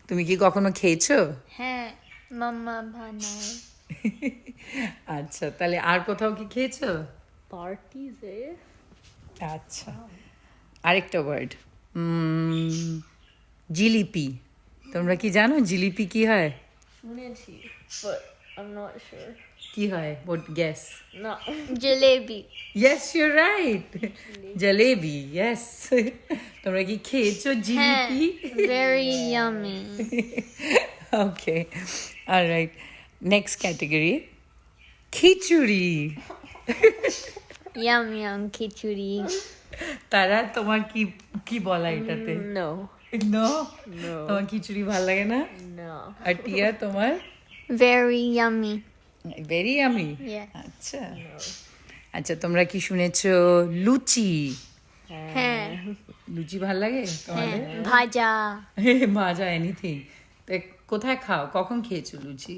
তুমি কি কখনো খেয়েছো? হ্যাঁ, মাম্মা বানায়। আচ্ছা, তাহলে আর কোথাও কি খেয়েছো? পার্টিজে। আচ্ছা, আরেকটা ওয়ার্ড, জিলিপি। তোমরা কি জানো জিলিপি কি হয়? শুনেছি, but I'm not sure. কি হয়? What guess? No. Jalebi. Yes, you're right. Jalebi, yes. তোমরা কি খেয়েছো jalebi? Very yummy. Okay, all right. Next category, খিচুড়ি। Yum খিচুড়ি। তারা তোমার কি বলা এটাতে? No. No? তোমার খিচুড়ি ভালো লাগে না? No. আর টিয়া তোমার? Very yummy. Very yummy. Yeah. আচ্ছা আচ্ছা, তোমরা কি শুনেছো লুচি? হ্যাঁ। লুচি ভাল লাগে তোমাদের? ভাজা। ভাজা, এনিথিং। কোথায় খাও, কখন খেয়েছো লুচি?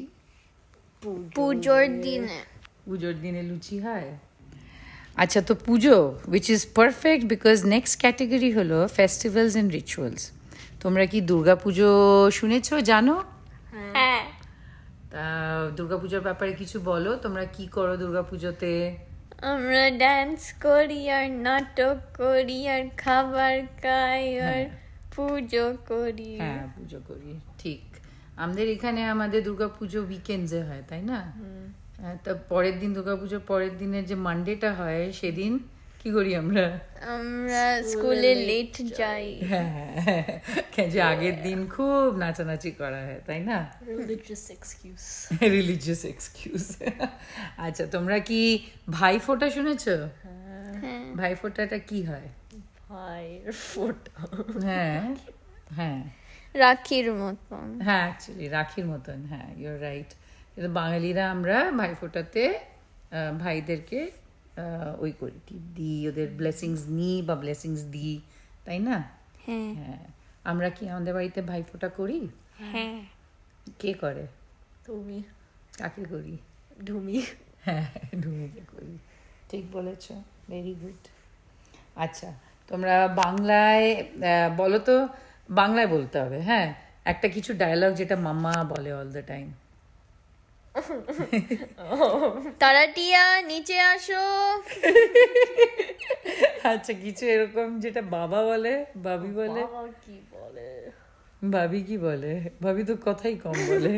পুজোর দিনে। পুজোর দিনে লুচি হয়। আচ্ছা, তো পুজো which is perfect because next category হলো ফেস্টিভ্যালস অ্যান্ড রিচুয়ালস। তোমরা কি দুর্গা পুজো শুনেছো, জানো? হ্যাঁ। তা দুর্গা পুজোর ব্যাপারে কিছু বলো, তোমরা কি করো দুর্গা পুজোতে? আমরা ডান্স করি আর নাটক করি আর খাবার খাই আর পুজো করি। হ্যাঁ, পুজো করি, ঠিক। আমাদের এখানে আমাদের দুর্গা পুজো উইকেন্ডসে হয়, তাই না? তা পরের দিন দুর্গা পুজোর পরের দিনের যে মানডেটা হয় সেদিন কি করি আমরা? আমরা স্কুলে লেট যাই। হ্যাঁ, যে আগের দিন খুব নাচানাচি করা হয়, তাই না? Religious excuse. Religious excuse. আচ্ছা, তোমরা কি ভাইফোঁটা শুনেছো? ভাইফোঁটাটা কি হয়? Fire foot. হ্যাঁ হ্যাঁ রাখির মতন। হ্যাঁ, অ্যাকচুয়ালি রাখির মতন, হ্যাঁ, ইউর রাইট। কিন্তু বাঙালিরা আমরা ভাইফোঁটাতে ভাইদেরকে ওই করি, টিপ দিই, ওদের ব্লেসিংস নিই বা ব্লেসিংস দিই, তাই না? হ্যাঁ হ্যাঁ, আমরা কি আমাদের বাড়িতে ভাইফোঁটা করি? হ্যাঁ। কে করে? Dumi. কাকে করি? Dumi. হ্যাঁ, ঢুমিকে করি, ঠিক বলেছ, ভেরি গুড। আচ্ছা, তোমরা বাংলায় বলো তো, বাংলায় বলতে হবে, হ্যাঁ, একটা কিছু ডায়লগ যেটা মাম্মা বলে অল দ্য টাইম। তারাটিয়া নিচে আসো। আচ্ছা, কিছু এরকম যেটা বাবা বলে, বাবি বলে। Baba ki bole. ভাবি কি বলে? ভাবি তো কথাই কম বলে।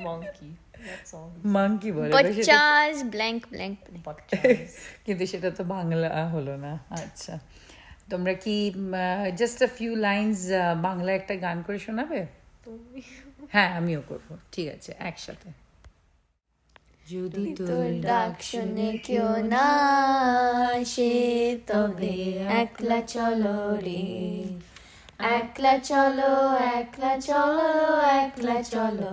Monkey. That's all. মাংকি বলে, বচ্চাস ব্ল্যাঙ্ক ব্ল্যাঙ্ক। Bachchas. কিন্তু সেটা তো বাংলা হলো না। আচ্ছা, তোমরা কি just a few lines Bangla একটা গান করে শোনাবে? Dumi. হ্যাঁ, আমিও করব, ঠিক আছে, একসাথে। যদি তোর ডাক শুনে কেউ না আসে তবে একলা চলো রে, একলা চলো, একলা চলো, একলা চলো,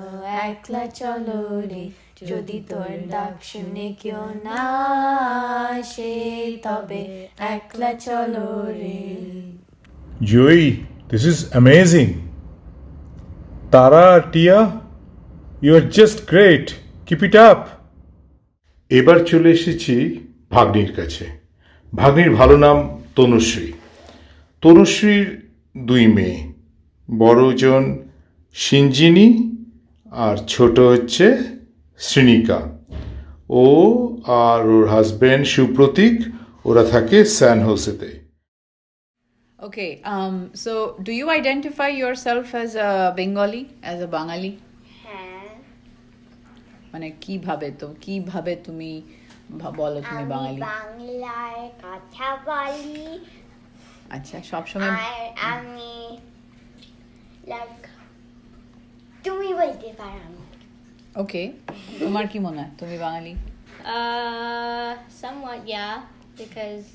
একলা চলো রে। যদি তোর ডাক শুনে কেউ না আসে তবে একলা চলো রে। Joey, this is amazing. Tara, Tia, you are just great. Keep it up. এবার চলে এসেছি ভাগ্নির কাছে। ভাগ্নির ভালো নাম তনুশ্রী। তনুশ্রীর দুই মেয়ে, বড়জন সিঞ্জিনী আর ছোট হচ্ছে শ্রীনিকা। ও আর ওর হাজব্যান্ড সুপ্রতীক, ওরা থাকে স্যান হোসেতে। Okay, so do you identify yourself as a Bengali, as a Bangali? হ্যাঁ, মানে কিভাবে তুমি বলো তুমি আমি বাঙালি? বাংলায় কথা বলি আচ্ছা, সবসময় আর আমি লাইক তুমি বলতে পারো আমি। ওকে, তোমার কি মনে হয় তুমি বাঙালি? Somewhat, yeah, because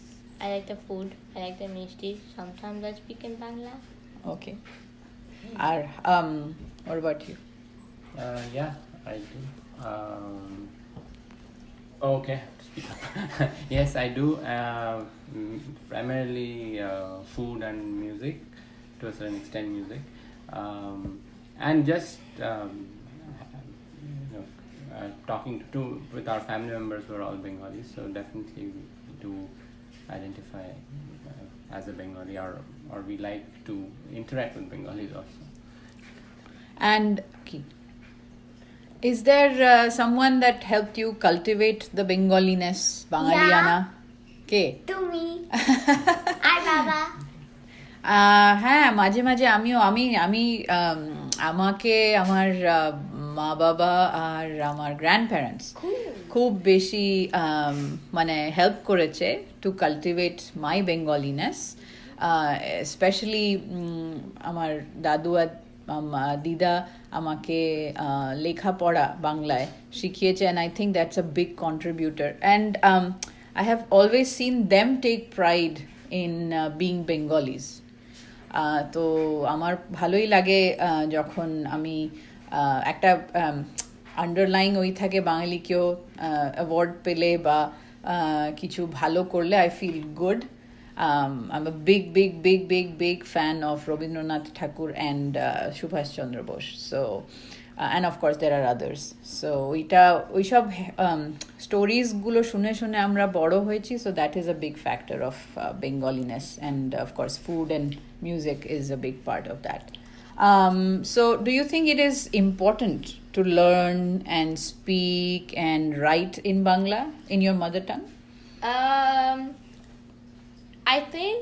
I like the food. I like the mishti. Sometimes I speak in Bangla. Okay, R what about you? Yeah, I do. Okay, to speak up. Yes, I do. Primarily food and music, to a certain extent, music, and just talking to with our family members who are all Bengali. So definitely we do identify as a Bengali, or we like to interact with Bengalis also. And okay, is there someone that helped you cultivate the Bengaliness, Bangaliana? কে? তুমি আর বাবা। হ্যাঁ, মাঝে মাঝে আমি আমাকে আমার মা বাবা আর আমার গ্র্যান্ড প্যারেন্টস খুব বেশি মানে হেল্প করেছে টু কালটিভেট মাই বেঙ্গলিনেস। স্পেশালি আমার দাদু আর দিদা আমাকে লেখাপড়া বাংলায় শিখিয়েছে, and I think that's a big contributor, and I have always seen them take pride in being Bengalis. তো আমার ভালোই লাগে যখন আমি একটা আন্ডারলাইং ওই থাকে বাঙালি কেউ অ্যাওয়ার্ড পেলে বা কিছু ভালো করলে I feel good. I'm a big fan of Rabindranath Tagore and Subhash Chandra Bose. So and of course there are others. So এটা ওইসব স্টোরিজগুলো শুনে শুনে আমরা বড় হয়েছি, so that is a big factor of Bengaliness, and of course food and music is a big part of that. So do you think it is important to learn and speak and write in Bangla, in your mother tongue? I think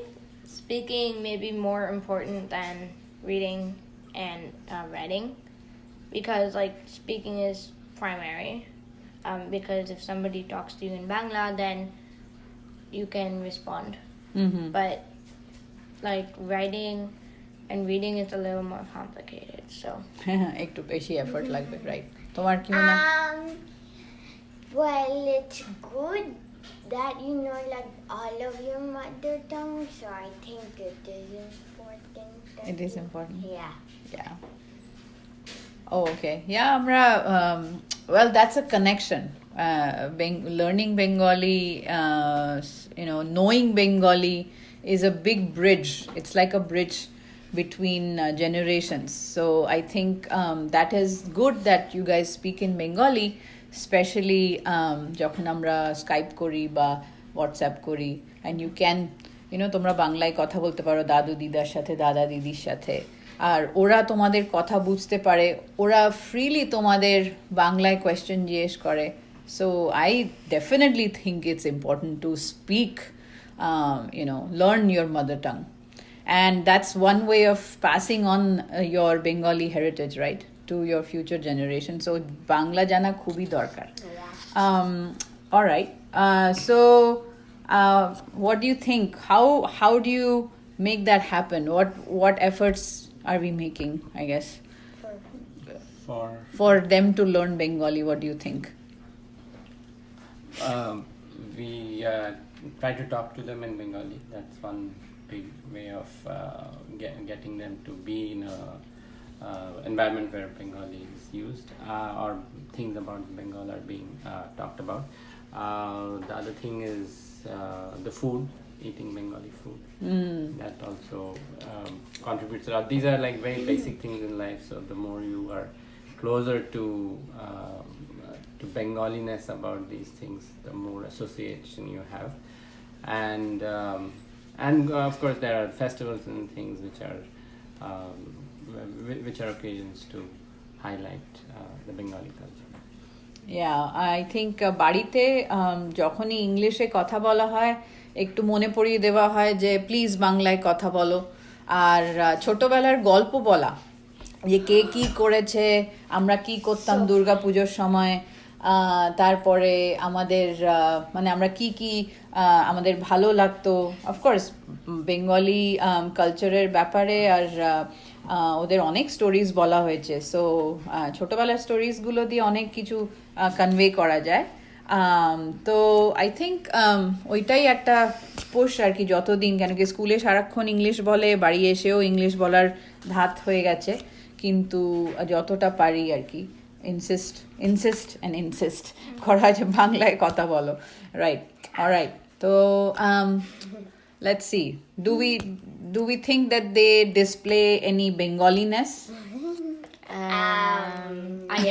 speaking may be more important than reading and writing, because like speaking is primary. Because if somebody talks to you in Bangla, then you can respond. But like writing and reading is a little more complicated. So একটু বেশি এফর্ট লাগবে, রাইট? তোমার কি মনে হয়? Well, it's good that you know like all of your mother tongue, so I think it is important. It is important. Yeah. Yeah. Oh, okay. Yeah, Amra. Well, that's a connection. Learning Bengali, knowing Bengali is a big bridge. It's like a bridge between generations. So I think that is good that you guys speak in Bengali, especially যখন আমরা স্কাইপ করি বা হোয়াটসঅ্যাপ করি, and you can, তোমরা বাংলায় কথা বলতে পারো দাদু দিদার সাথে, দাদা দিদির সাথে, আর ওরা তোমাদের কথা বুঝতে পারে, ওরা ফ্রিলি তোমাদের বাংলায় কোয়েশ্চেন জিজ্ঞেস করে. So I definitely think it's important to speak, learn your mother tongue. And that's one way of passing on your Bengali heritage, right, to your future generation. So Bangla jana khubi dorkar. All right. So what do you think? How do you make that happen? What efforts are we making, I guess, for them to learn Bengali? What do you think? We try to talk to them in Bengali. That's one big way of getting them to be in a environment where Bengali is used, or things about Bengal are being talked about. The other thing is the food, eating Bengali food. That also contributes a lot. These are like very basic things in life, so the more you are closer to Bengaliness about these things, the more association you have. And of course there are festivals and things which are occasions to highlight the Bengali culture. Yeah, I think বাড়িতে যখনই ইংলিশে কথা বলা হয় একটু মনে পড়িয়ে দেওয়া হয় যে প্লিজ বাংলায় কথা বলো, আর ছোটবেলার গল্প বলা, যে কে কি করেছে, আমরা কি করতাম দুর্গা পুজোর সময়, তারপরে আমাদের আমরা কি কি আমাদের ভালো লাগতো, অফকোর্স বেঙ্গলি কালচারের ব্যাপারে আর ওদের অনেক স্টোরিজ বলা হয়েছে. সো ছোটোবেলার স্টোরিজগুলো দিয়ে অনেক কিছু কনভে করা যায়. তো আই থিঙ্ক ওইটাই একটা পুশ আর কি, যতদিন, কেন কি স্কুলে সারাক্ষণ ইংলিশ বলে, বাড়ি এসেও ইংলিশ বলার ধাত হয়ে গেছে, কিন্তু যতটা পারি আর কি ইনসিস্ট করা যে বাংলায় কথা বলো, রাইট? অলরাইট. তো let's see, do we think that they display any Bengaliness?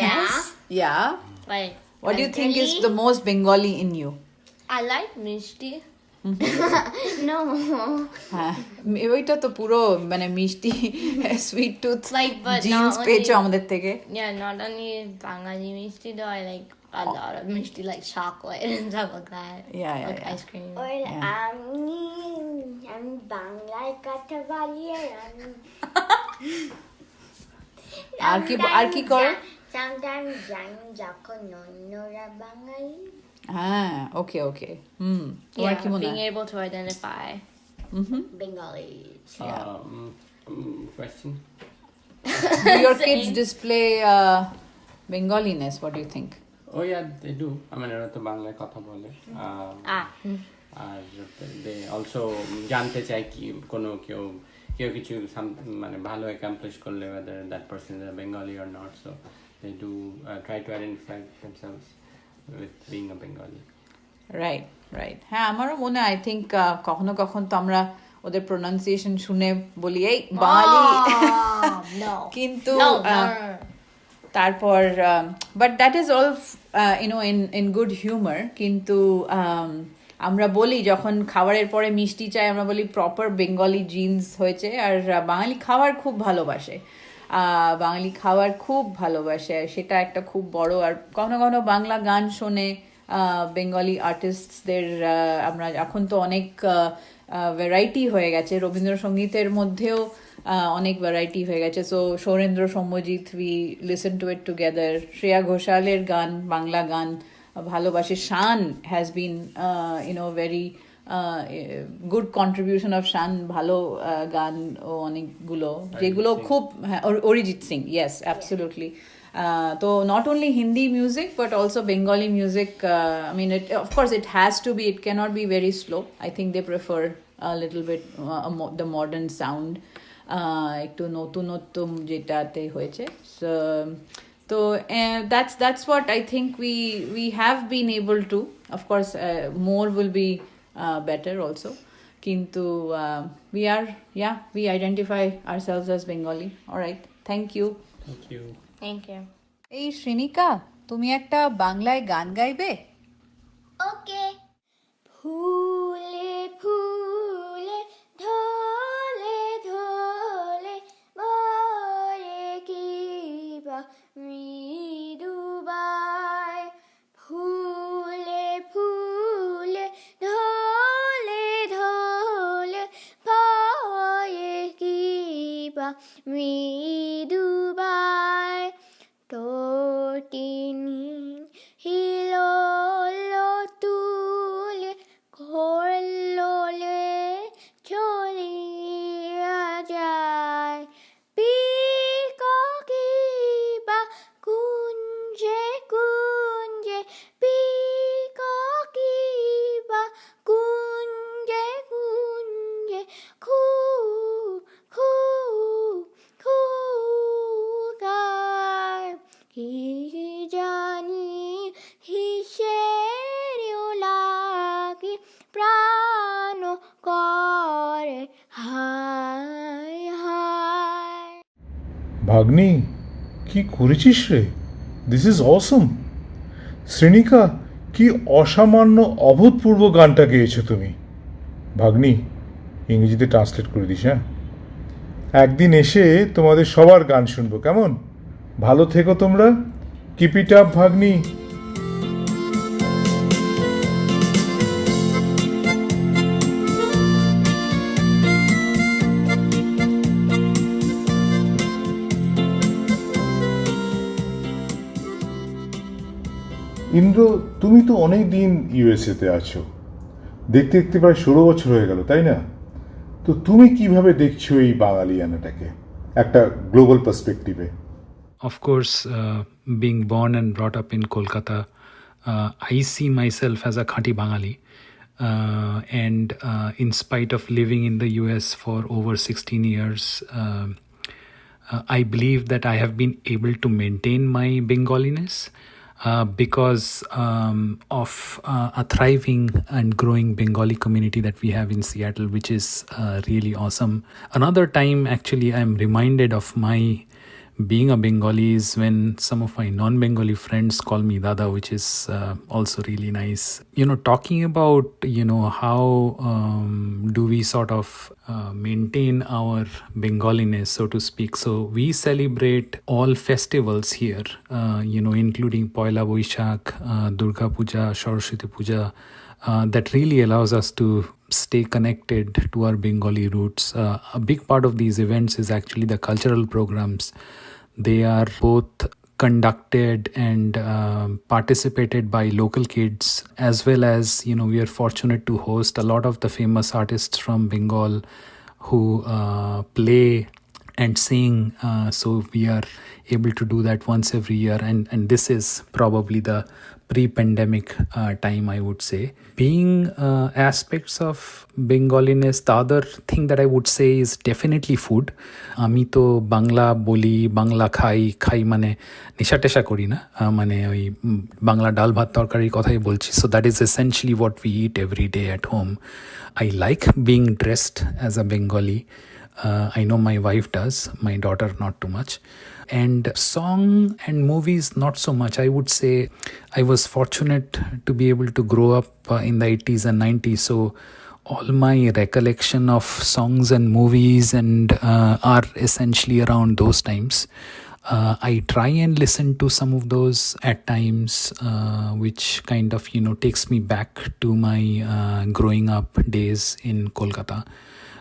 Yes. Yeah. like What do you think is the most Bengali in you? I like Mishti. No. হ্যাঁ, ওইটা তো পুরো মিষ্টি sweet tooth Like, but jeans not পেয়েছো only- আমাদের থেকে. Yeah, not only Bengali Mishti though, I like a lot of Mishti, like chocolate and stuff like that. Yeah, like yeah. ice cream. Or আমি বাংলায় কথা বলি, আর কি করো? sometimes জানি যখন অন্যরা বাঙালি. হ্যাঁ, ওকে. তোমার Yeah, কি মনে being হয়? able to identify. Bengali. Question? Do your kids display Bengaliness? What do you think? Oh yeah, they do. I mean, এরা তো বাংলায় কথা বলে. আর they also জানতে চায় কি কোনো কেউ কিছু ভালো accomplish করলে, whether that person is a Bengali or not, so they do try to identify themselves with being a Bengali. Right. হ্যাঁ, আমারও মনে হয়, আই থিঙ্ক কখনো তো আমরা ওদের প্রোনাউন্সিয়েশন শুনে বলি এই বাঙালি, No. কিন্তু No. তারপর but that is all in good humour, কিন্তু আমরা বলি যখন খাবারের পরে মিষ্টি চাই আমরা বলি প্রপার বেঙ্গলি জিনস হয়েছে। আর বাঙালি খাবার খুব ভালোবাসে, বাঙালি খাবার খুব ভালোবাসে, সেটা একটা খুব বড়। আর কখনো কখনো বাংলা গান শোনে, বেঙ্গলি আর্টিস্টদের আমরা এখন তো অনেক ভ্যারাইটি হয়ে গেছে, রবীন্দ্রসঙ্গীতের মধ্যেও অনেক ভ্যারাইটি হয়ে গেছে। So Sourendro Soumyojit, we listen to it together. Shreya ঘোষালের গান, বাংলা গান ভালোবাসে। Shaan has been very good contribution of Shaan, ভালো গান ও অনেকগুলো, যেগুলো খুব অরিজিৎ সিং, ইয়েস অ্যাবসলিউটলি। তো not only Hindi music but also Bengali music. I mean, of course it has to be, it cannot be very slow. I think they prefer a little bit the modern sound, একটু নতুনত্ব যেটাতে হয়েছে। So that's what I think we have been able to. Of course more will be better also, kintu we identify ourselves as Bengali. All right, thank you. Thank you. Thank you. এই শ্রেণিকা, তুমি একটা বাংলায় গান গাইবে? Okay. ফুলে ফুলে ধলে ধলে বয়ে কিবা মৃদুবাই, ফুলে ফুলে ধলে ধলে বয়ে কিবা মৃদুবাই, তটিনী হিলোলো তুলে ঘোরলোলে চলিয়া যায়, পিককিবা কুঞ্জে কুঞ্জে, পিককিবা কুঞ্জে কুঞ্জে, খু খু খু গায়, কি জানি হিসেরেও লাগি প্রাণ করে হায় হায়। ভাগ্নি, কি করেছিস রে? দিস ইজ অসম। শ্রেণিকা, কি অসামান্য অভূতপূর্ব গানটা গেয়েছো তুমি। ভাগ্নি, ইংরেজিতে ট্রান্সলেট করে দিস, হ্যাঁ? একদিন এসে তোমাদের সবার গান শুনবো, কেমন? ভালো থেকো তোমরা। কিপ ইট আপ ভাগ্নি। ইন্দ্র, তুমি তো অনেক দিন ইউএসএতে আছো, দেখতে দেখতে প্রায় 16 বছর হয়ে গেল, তাই না? তো তুমি কিভাবে দেখছো এই বাঙালিয়ানাটাকে একটা global পার্সপেক্টিভে? Of course, being born and brought up in Kolkata, I see myself as a Khati Bangali. And in spite of living in the US for over 16 years, I believe that I have been able to maintain my Bengaliness because of a thriving and growing Bengali community that we have in Seattle, which is really awesome. Another time, actually, I'm reminded of my being a Bengali is when some of my non-Bengali friends call me Dada, which is also really nice. Talking about, how do we sort of maintain our Bengaliness, so to speak. So we celebrate all festivals here, including Poila Boishakh, Durga Puja, Saraswati Puja, that really allows us to stay connected to our Bengali roots. A big part of these events is actually the cultural programs. They are both conducted and participated by local kids, as well as, we are fortunate to host a lot of the famous artists from Bengal who play and sing. So we are able to do that once every year. And this is probably the pre-pandemic time, I would say. Being aspects of Bengaliness, the other thing that I would say is definitely food. আমি তো বাংলা বলি, বাংলা খাই মানে নেশা টেশা করি না, মানে ওই বাংলা ডাল ভাত তরকারির কথাই বলছি। So that is essentially what we eat every day at home. I like being dressed as a Bengali. I know my wife does, my daughter not too much. And song and movies, not so much. I would say I was fortunate to be able to grow up in the 80s and 90s. So all my recollection of songs and movies and are essentially around those times. I try and listen to some of those at times, which kind of, takes me back to my growing up days in Kolkata.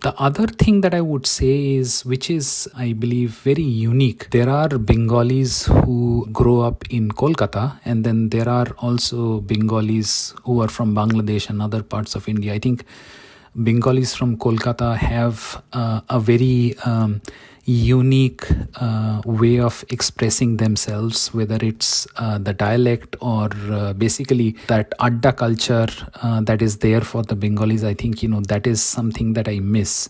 The other thing that I would say is, which is, I believe, very unique. There are Bengalis who grow up in Kolkata, and then there are also Bengalis who are from Bangladesh and other parts of India. I think Bengalis from Kolkata have a very unique way of expressing themselves, whether it's the dialect or basically that adda culture that is there for the Bengalis. I think, that is something that I miss.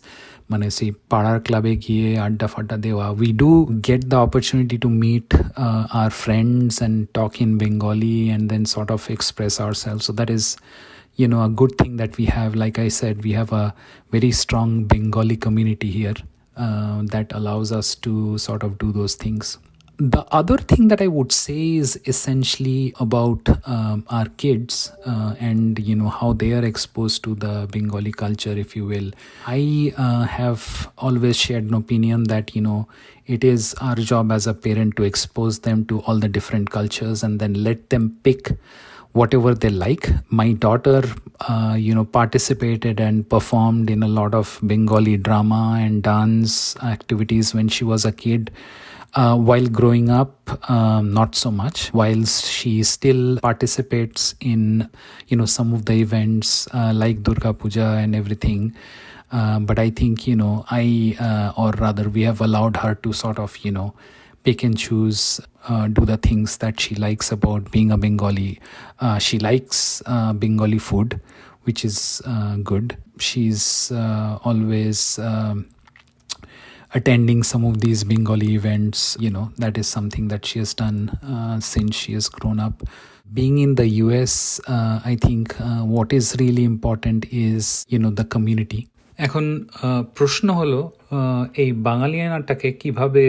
মানে সেই পাড়ার ক্লাবে গিয়ে আড্ডা ফাড্ডা দেওয়া, we do get the opportunity to meet our friends and talk in Bengali and then sort of express ourselves. So that is, a good thing that we have. Like I said, we have a very strong Bengali community here that allows us to sort of do those things. The other thing that I would say is essentially about our kids and how they are exposed to the Bengali culture, if you will. I have always shared an opinion that it is our job as a parent to expose them to all the different cultures and then let them pick whatever they like. My daughter participated and performed in a lot of Bengali drama and dance activities when she was a kid. While growing up, not so much. Whilst she still participates in, some of the events like Durga Puja and everything. But I think, or rather we have allowed her to sort of, pick and choose, do the things that she likes about being a Bengali. She likes Bengali food, which is good. She's always attending some of these Bengali events. That is something that she has done since she has grown up. Being in the US, I think what is really important is, the community. এখন প্রশ্ন হলো এই বাঙালিয়ানাটাকে কিভাবে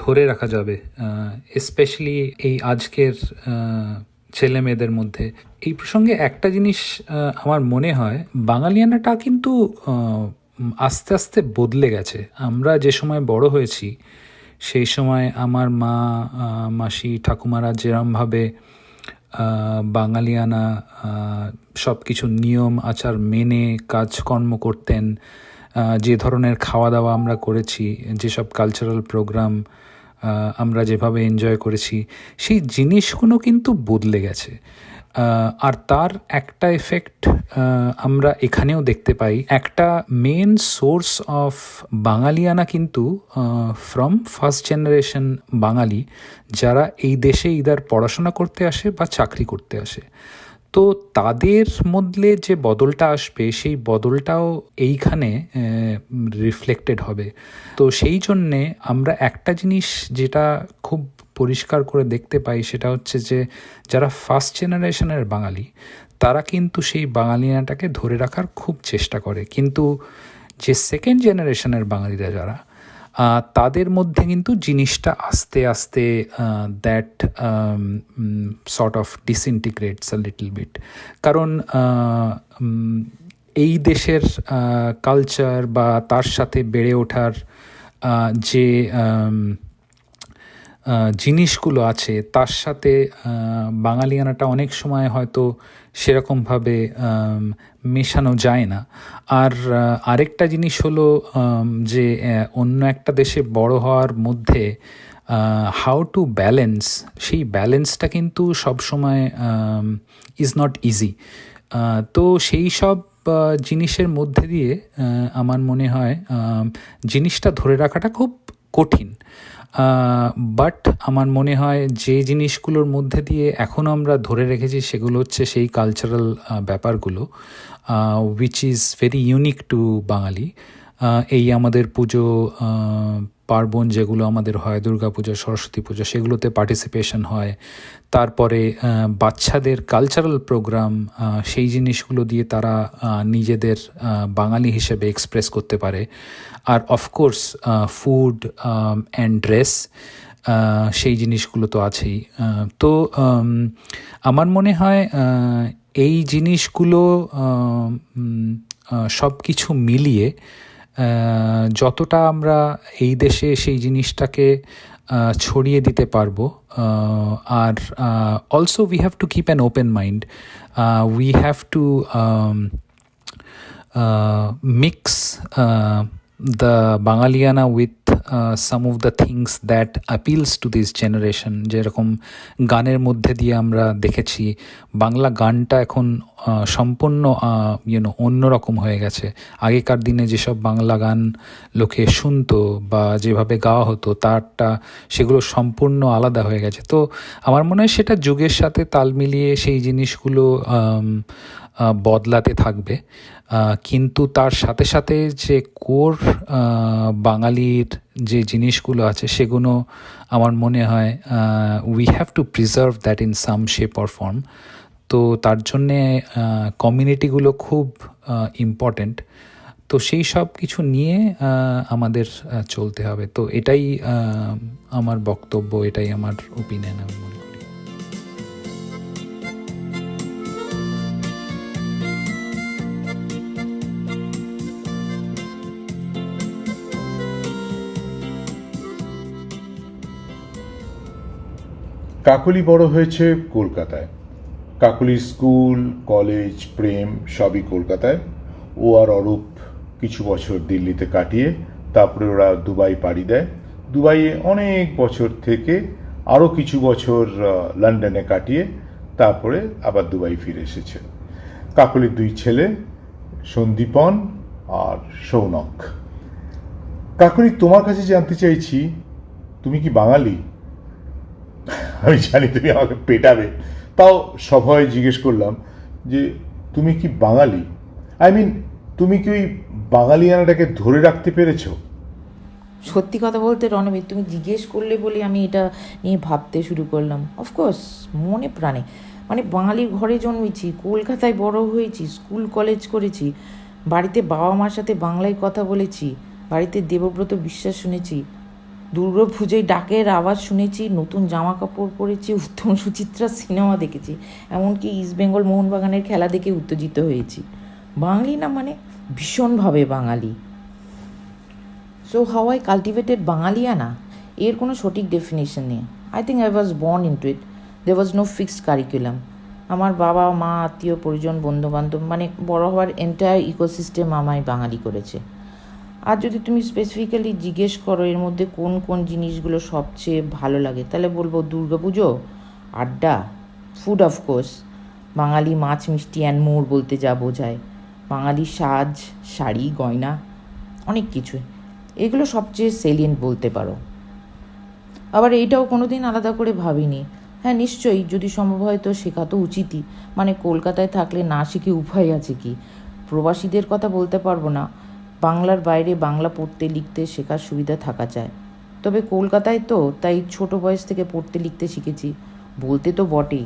ধরে রাখা যাবে, স্পেশালি এই আজকের ছেলে মেয়েদের মধ্যে। এই প্রসঙ্গে একটা জিনিস আমার মনে হয়, বাঙালিয়ানাটা কিন্তু আস্তে আস্তে বদলে গেছে। আমরা যে সময় বড় হয়েছি সেই সময় আমার মা, মাসি, ঠাকুমারা যেরমভাবে বাঙালিয়ানা সব কিছু নিয়ম আচার মেনে কাজকর্ম করতেন, যে ধরনের খাওয়া দাওয়া আমরা করেছি, যেসব কালচারাল প্রোগ্রাম আমরা যেভাবে এনজয় করেছি, সেই জিনিসগুলো কিন্তু বদলে গেছে। আর তার একটা এফেক্ট আমরা এখানেও দেখতে পাই। একটা মেন সোর্স অফ বাঙালিয়ানা কিন্তু ফ্রম ফার্স্ট জেনারেশন বাঙালি, যারা এই দেশে ইদার পড়াশোনা করতে আসে বা চাকরি করতে আসে। তো তাদের মধ্যে যে বদলটা আসবে সেই বদলটাও এইখানে রিফ্লেক্টেড হবে। তো সেই জন্যে আমরা একটা জিনিস যেটা খুব পরিষ্কার করে দেখতে পাই, সেটা হচ্ছে যে যারা ফার্স্ট জেনারেশনের বাঙালি তারা কিন্তু সেই বাঙালিয়ানাটাকে ধরে রাখার খুব চেষ্টা করে, কিন্তু যে সেকেন্ড জেনারেশনের বাঙালিরা যারা, তাদের মধ্যে কিন্তু জিনিসটা আস্তে আস্তে that sort of disintegrates a little bit. কারণ এই দেশের কালচার বা তার সাথে বেড়ে ওঠার যে জিনিসগুলো আছে তার সাথে বাঙালিয়ানাটা অনেক সময় হয়তো সেরকমভাবে মেশানো যায় না। আর আরেকটা জিনিস হলো যে অন্য একটা দেশে বড় হওয়ার মধ্যে হাউ টু ব্যালেন্স, সেই ব্যালেন্সটা কিন্তু সবসময় ইজ নট ইজি। তো সেই সব জিনিসের মধ্যে দিয়ে আমার মনে হয় জিনিসটা ধরে রাখাটা খুব কঠিন। বাট আমার মনে হয় যে জিনিসগুলোর মধ্যে দিয়ে এখনও আমরা ধরে রেখেছি সেগুলো হচ্ছে সেই কালচারাল ব্যাপারগুলো, which is very unique to Bangali. এই আমাদের পুজো পার্বণ যেগুলো আমাদের হয়, দুর্গাপূজা, সরস্বতী পূজা, সেগুলোতে পার্টিসিপেশন হয়। তারপরে বাচ্চাদের কালচারাল প্রোগ্রাম, সেই জিনিসগুলো দিয়ে তারা নিজেদের বাঙালি হিসেবে এক্সপ্রেস করতে পারে। আর অফকোর্স ফুড অ্যান্ড ড্রেস, সেই জিনিসগুলো তো আছেই। তো আমার মনে হয় এই জিনিসগুলো সব কিছু মিলিয়ে যতটা আমরা এই দেশে সেই জিনিসটাকে ছড়িয়ে দিতে পারবো। Are also we have to keep an open mind, we have to mix the Bangaliana with some of the things that appeals to this generation. যেরকম গানের মধ্যে দিয়ে আমরা দেখেছি বাংলা গানটা এখন সম্পূর্ণ অন্যরকম হয়ে গেছে। আগেকার দিনে যেসব বাংলা গান লোকে শুনতো বা যেভাবে গাওয়া হতো তারটা সেগুলো সম্পূর্ণ আলাদা হয়ে গেছে। তো আমার মনে হয় সেটা যুগের সাথে তাল মিলিয়ে সেই জিনিসগুলো বদলাতে থাকবে, কিন্তু তার সাথে সাথে যে কোর বাঙালির যে জিনিসগুলো আছে সেগুলো আমার মনে হয় we have to preserve that in some shape or form. তো তার জন্যে কমিউনিটিগুলো খুব ইম্পর্ট্যান্ট। তো সেই সব কিছু নিয়ে আমাদের চলতে হবে। তো এটাই আমার বক্তব্য, এটাই আমার ওপিনিয়ন আমি মনে করি। কাকলি বড় হয়েছে কলকাতায়। কাকলির স্কুল, কলেজ, প্রেম সবই কলকাতায়। ও আর অরূপ কিছু বছর দিল্লিতে কাটিয়ে তারপরে ওরা দুবাই পাড়ি দেয়। দুবাইয়ে অনেক বছর থেকে আরও কিছু বছর লন্ডনে কাটিয়ে তারপরে আবার দুবাই ফিরে এসেছে। কাকলির দুই ছেলে, সন্দীপন আর সৌনক। কাকলি, তোমার কাছে জানতে চাইছি, তুমি কি বাঙালি? আমি জানি তুমি আমাকে পেটাবে, তাও সভয়ে জিজ্ঞেস করলাম যে তুমি কি বাঙালি? আই মিন, তুমি কি ওই বাঙালিয়ানাটাকে ধরে রাখতে পেরেছো? সত্যি কথা বলতে রণবীর, তুমি জিজ্ঞেস করলে বলে আমি এটা নিয়ে ভাবতে শুরু করলাম। অফকোর্স মনে প্রাণে, মানে বাঙালির ঘরে জন্মেছি, কলকাতায় বড় হয়েছি, স্কুল কলেজ করেছি, বাড়িতে বাবা মার সাথে বাংলায় কথা বলেছি, বাড়িতে দেবব্রত বিশ্বাস শুনেছি, দুর্গাপুজোয় ডাকের আওয়াজ শুনেছি, নতুন জামা কাপড় পরেছি, উত্তম সুচিত্রা সিনেমা দেখেছি, এমনকি ইস্ট বেঙ্গল মোহনবাগানের খেলা দেখে উত্তেজিত হয়েছি। বাঙালি না মানে ভীষণভাবে Bengali. So how I cultivated বাঙালিয়ানা, এর কোনো সঠিক ডেফিনেশন নেই। I think I was born into it. There was no fixed curriculum. আমার বাবা মা, আত্মীয় পরিজন, বন্ধুবান্ধব, মানে বড় হওয়ার এন্টায়ার ইকোসিস্টেম আমায় বাঙালি করেছে। আর যদি তুমি স্পেসিফিক্যালি জিজ্ঞেস করো এর মধ্যে কোন কোন জিনিসগুলো সবচেয়ে ভালো লাগে, তাহলে বলবো দুর্গাপুজো, আড্ডা, ফুড অফকোর্স, বাঙালি মাছ, মিষ্টি অ্যান্ড মোর বলতে যা বোঝায়, বাঙালি সাজ, শাড়ি, গয়না, অনেক কিছু, এগুলো সবচেয়ে সেলিয়েন্ট বলতে পারো। আবার এইটাও কোনো দিন আলাদা করে ভাবিনি। হ্যাঁ নিশ্চয়ই, যদি সম্ভব হয় তো শেখা তো উচিতই। মানে কলকাতায় থাকলে না শিখে উপায় আছে কি? প্রবাসীদের কথা বলতে পারবো না, বাংলার বাইরে বাংলা পড়তে লিখতে শেখার সুবিধা থাকা চায়। তবে কলকাতায় তো তাই ছোট বয়স থেকে পড়তে লিখতে শিখেছি, বলতে তো বটেই।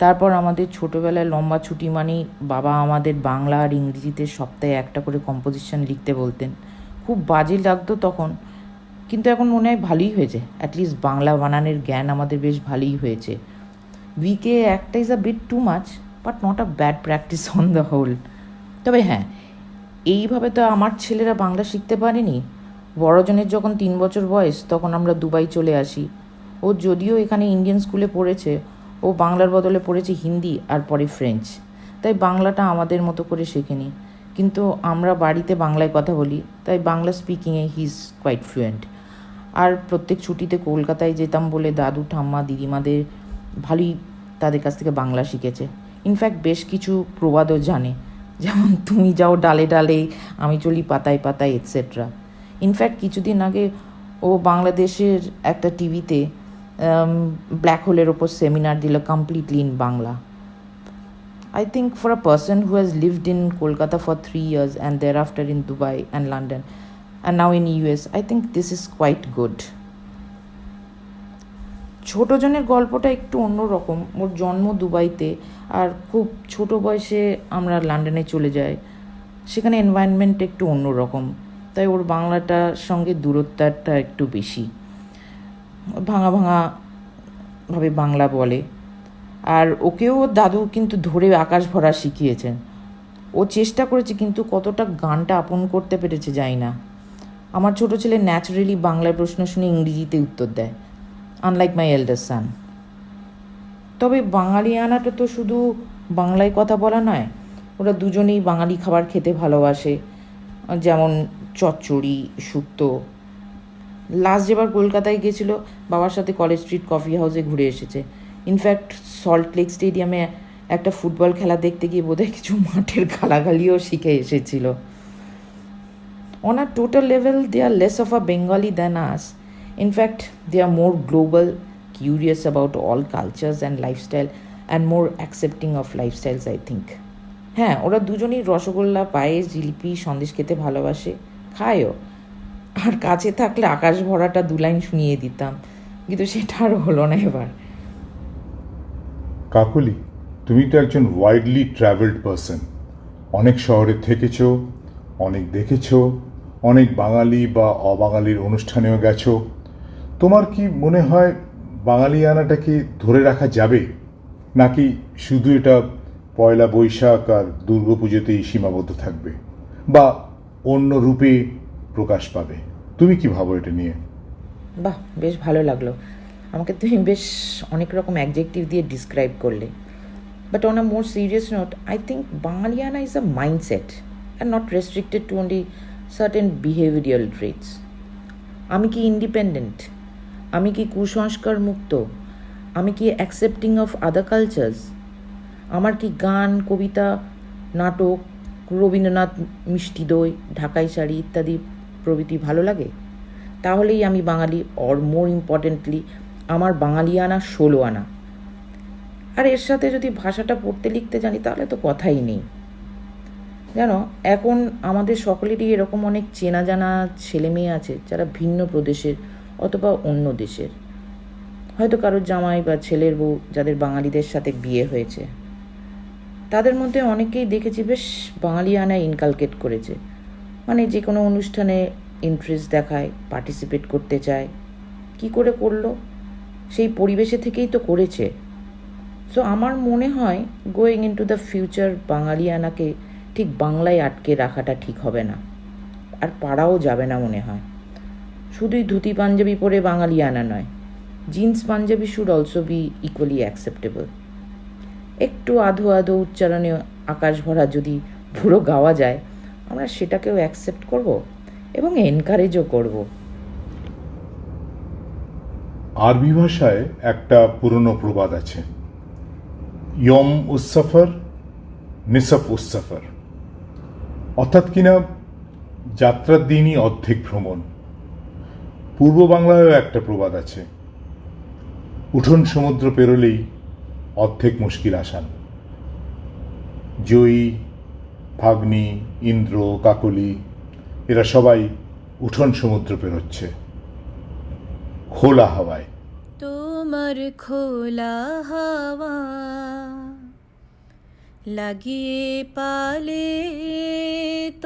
তারপর আমাদের ছোটোবেলায় লম্বা ছুটি মানেই বাবা আমাদের বাংলা আর ইংরেজিতে সপ্তাহে একটা করে কম্পোজিশন লিখতে বলতেন। খুব বাজে লাগতো তখন, কিন্তু এখন মনে হয় ভালোই হয়েছে। অ্যাটলিস্ট বাংলা বানানের জ্ঞান আমাদের বেশ ভালোই হয়েছে। উইকে একটা is a bit too much, but not a bad practice on the whole. তবে হ্যাঁ, এইভাবে তো আমার ছেলেরা বাংলা শিখতে পারেনি। বড়জনের যখন 3 বছর বয়স তখন আমরা দুবাই চলে আসি। ও যদিও এখানে ইন্ডিয়ান স্কুলে পড়েছে, ও বাংলার বদলে পড়েছে হিন্দি আর পরে ফ্রেঞ্চ, তাই বাংলাটা আমাদের মতো করে শেখেনি। কিন্তু আমরা বাড়িতে বাংলায় কথা বলি, তাই বাংলা স্পিকিংয়ে হি ইজ কোয়াইট ফ্লুয়েন্ট। আর প্রত্যেক ছুটিতে কলকাতায় যেতাম বলে দাদু, ঠাম্মা, দিদিমাদের ভালোই তাদের কাছ থেকে বাংলা শিখেছে। ইনফ্যাক্ট বেশ কিছু প্রবাদও জানে, যেমন তুমি যাও ডালে ডালে, আমি চলি পাতায় পাতায়, এটসেট্রা। ইনফ্যাক্ট কিছুদিন আগে ও বাংলাদেশের একটা টিভিতে ব্ল্যাক হোলের ওপর সেমিনার দিল completely in Bangla. I think for a person who has lived in Kolkata for 3 years and thereafter in Dubai and London, and now in US. I think this is quite good. ছোটজনের গল্পটা একটু অন্যরকম। ওর জন্ম দুবাইতে, আর খুব ছোট বয়সে আমরা লন্ডনে চলে যাই। সেখানে এনভায়রনমেন্ট একটু অন্যরকম, তাই ওর বাংলাটার সঙ্গে দূরত্বটা একটু বেশি। ভাঙা ভাবে বাংলা বলে। আর ওকেও দাদু কিন্তু ধরে আকাশ ভরা শিখিয়েছেন। ও চেষ্টা করেছে, কিন্তু কতটা গানটা আপন করতে পেরেছে জানি না। আমার ছোট ছেলে ন্যাচারালি বাংলায় প্রশ্ন শুনে ইংরেজিতে উত্তর দেয়, আনলাইক মাই এল্ডার সান। তবে বাঙালিয়ানাটা তো শুধু বাংলায় কথা বলা নয়, ওরা দুজনেই বাঙালি খাবার খেতে ভালোবাসে, যেমন চচ্চড়ি, শুক্তো। লাস্ট যেবার কলকাতায় গেছিল, বাবার সাথে কলেজ স্ট্রিট কফি হাউসে ঘুরে এসেছে। ইনফ্যাক্ট সল্ট লেক স্টেডিয়ামে একটা ফুটবল খেলা দেখতে গিয়ে বোধহয় কিছু মাঠের গালাগালিও শিখে এসেছিল। On a total level, they are less of a Bengali than us. In fact, they are more global, curious about all cultures and lifestyle, and more accepting of lifestyles, I think. হ্যাঁ, ওরা দুজনেই রসগোল্লা, পায়েস, জিলিপি, সন্দেশ খেতে ভালোবাসে, খায়ও। আর কাছে থাকলে আকাশ ভরাটা 2 লাইন শুনিয়ে দিতাম, কিন্তু সেটা আর হলো না এবার। কাকলি, তুমি তো একজন ওয়াইডলি ট্রাভেলড পারসন। অনেক শহরে থেকেছো, অনেক দেখেছো, অনেক বাঙালি বা অবাঙালির অনুষ্ঠানেও গেছো। তোমার কি মনে হয় বাঙালিয়ানাটাকে ধরে রাখা যাবে, নাকি শুধু এটা পয়লা বৈশাখ আর দুর্গাপুজোতেই সীমাবদ্ধ থাকবে, বা অন্য রূপে প্রকাশ পাবে? তুমি কি ভাবো এটা নিয়ে? বাহ, বেশ ভালো লাগলো। আমাকে তুমি বেশ অনেক রকম অ্যাডজেক্টিভ দিয়ে ডিসক্রাইব করলে। But on a more serious note, I think বাঙালিয়ানা is a mindset and not restricted to only certain behavioural traits. আমি কি ইন্ডিপেন্ডেন্ট? আমি কি কুসংস্কার মুক্ত? আমি কি অ্যাকসেপ্টিং অফ আদার কালচার্স? আমার কি গান, কবিতা, নাটক, রবীন্দ্রনাথ, মিষ্টি দই, ঢাকাই শাড়ি ইত্যাদি প্রভৃতি ভালো লাগে? তাহলেই আমি বাঙালি, অর মোর ইম্পর্টেন্টলি আমার বাঙালিয়ানা 16 আনা। আর এর সাথে যদি ভাষাটা পড়তে লিখতে জানি, তাহলে তো কথাই নেই। জানো, এখন আমাদের সকলেরই এরকম অনেক চেনা জানা ছেলে মেয়ে আছে যারা ভিন্ন প্রদেশের অথবা অন্য দেশের। হয়তো কারোর জামাই বা ছেলের বউ যাদের বাঙালিদের সাথে বিয়ে হয়েছে। তাদের মধ্যে অনেকেই দেখেছি বেশ বাঙালিয়ানায় ইনকালকেট করেছে, মানে যে কোনো অনুষ্ঠানে ইন্টারেস্ট দেখায়, পার্টিসিপেট করতে চায়। কি করে করলো? সেই পরিবেশে থেকেই তো করেছে। সো আমার মনে হয় going into the future বাঙালিয়ানাকে ঠিক বাংলায় আটকে রাখাটা ঠিক হবে না, আর পারাও যাবে না মনে হয়। শুধুই ধুতি পাঞ্জাবি পরে বাঙালিয়ানা নয়, jeans panjabi should also be equally acceptable. একটু আধো আধো উচ্চারণে আকাশ ভরা যদি পুরো গাওয়া যায়, আমরা সেটাকেও অ্যাকসেপ্ট করব এবং এনকারেজও করব। আরবি ভাষায় একটা পুরনো প্রবাদ আছে, ইয়ম উসসফর নিসফ উসসফর, অর্থাৎ কিনা যাত্রার দিনই অর্ধেক ভ্রমণ। পূর্ব বাংলায়ও একটা প্রবাদ আছে, উঠোন সমুদ্র পেরোলেই অর্ধেক মুশকিল আসান। জয়ী, ভাগ্নি, ইন্দ্র, কাকলি এরা সবাই উঠোন সমুদ্র পেরোচ্ছে খোলা হাওয়ায়। তোমার খোলা হাওয়া লাগিয়ে পালে,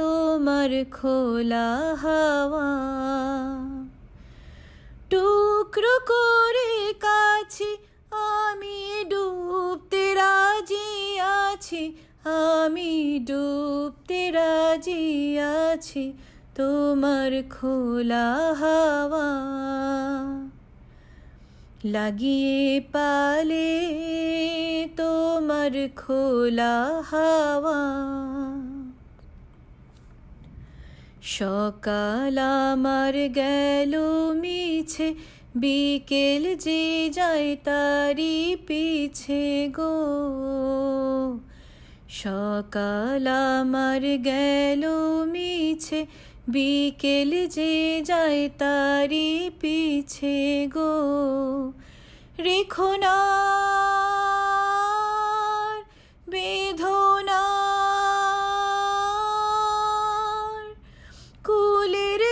তোমার খোলা হাওয়া টুকরো করে কাছে আমি ডুবতে রাজি আছি, আমি ডুবতে রাজি আছি, তোমার খোলা হাওয়া লাগিয়ে পালে, তোমার খোলা হাওয়া। সকাল আমার গেল মিছে, বিকেল যে যায় তারি পিছে গো। সকাল আমার গেল মিছে, বিকেল যে যায় তারি পিছে গো। রেখো না বেদনার কুলের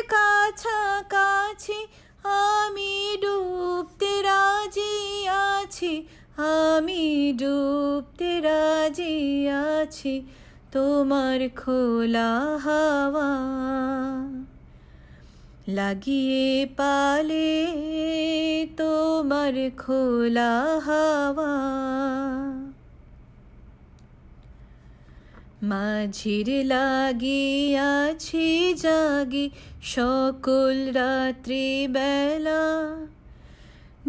আমি ডুবতে রাজি আছি তোমার খোলা হাওয়া লাগিয়ে পালে তোমার খোলা হাওয়া মাঝির লাগিয়াছি জাগি সকল রাত্রি বেলা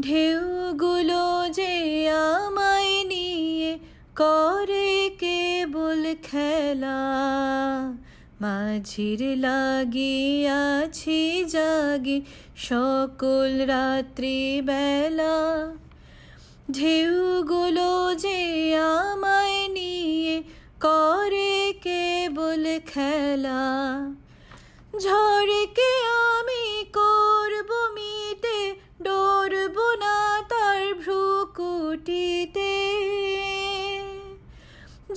ঢেউগুলো যে আমায় নিয়ে করে কেবল খেলা মাঝির লাগিয়াছি জাগি সকল রাত্রি বেলা ঢেউগুলো যে আমায় নিয়ে করে কেবল খেলা ঝড়কে আমি করব মিটে ডরব না তার ভ্রুকুটিতে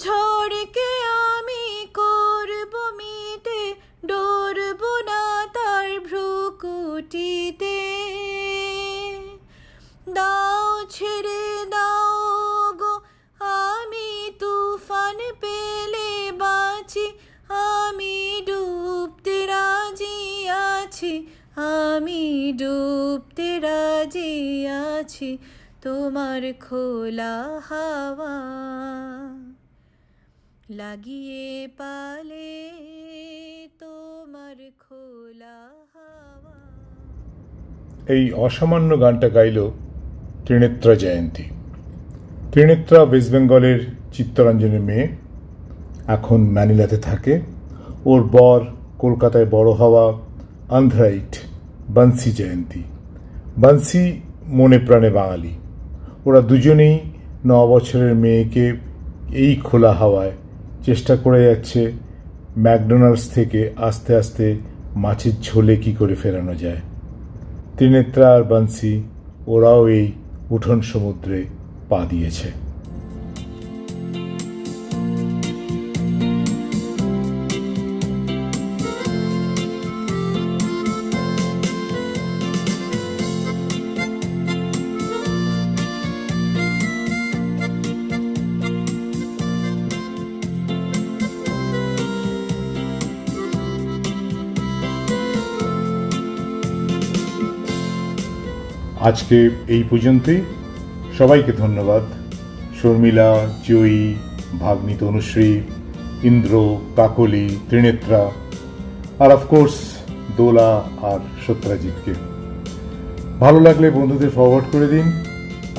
ঝড়কে আমি করব মিটে ডরব না তার ভ্রুকুটিতে দাও ছেড়ে দাও গো আমি তুফান পেলে বাঁচি আমি ডুবতে রাজি আছি আমি ডুবতে রাজি আছি তোমার খোলা হাওয়া লাগিয়ে পালে তোমার খোলা হাওয়া। এই অসামান্য গানটা গাইল ত্রিনেত্রা জয়ন্তী। ত্রিনেত্রা ওয়েস্ট বেঙ্গলের চিত্তরঞ্জনের মেয়ে, এখন ম্যানিলাতে থাকে। ওর বর কলকাতায় বড় হওয়া আন্ধ্রাইট বংশী জয়ন্তী। বংশী মনে প্রাণে বাঙালি। ওরা দুজনেই 9 বছরের মেয়েকে এই খোলা হাওয়ায় চেষ্টা করে যাচ্ছে ম্যাকডোনাল্ডস থেকে আস্তে আস্তে মাছের ঝোলে কী করে ফেরানো যায়। ত্রিনেত্রা আর বংশী ওরাও এই উঠোন সমুদ্রে পা দিয়েছে। আজকে এই পর্যন্তই। সবাইকে ধন্যবাদ। শর্মিলা, জয়ী, ভাগ্নি তনুশ্রী, ইন্দ্র, কাকলি, ত্রিনেত্রা আর অফকোর্স দোলা আর সত্যজিৎকে। ভালো লাগলে বন্ধুদের ফরওয়ার্ড করে দিন,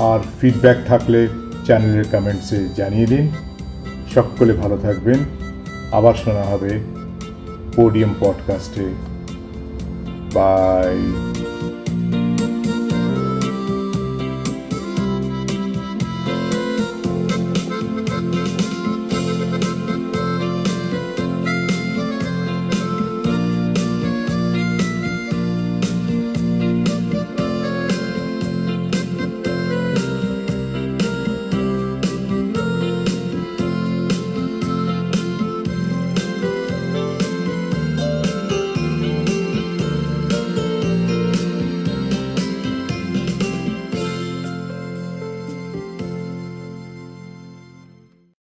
আর ফিডব্যাক থাকলে চ্যানেলের কমেন্টসে জানিয়ে দিন। সকলে ভালো থাকবেন। আবার শোনা হবে পোডিয়াম পডকাস্টে। বাই।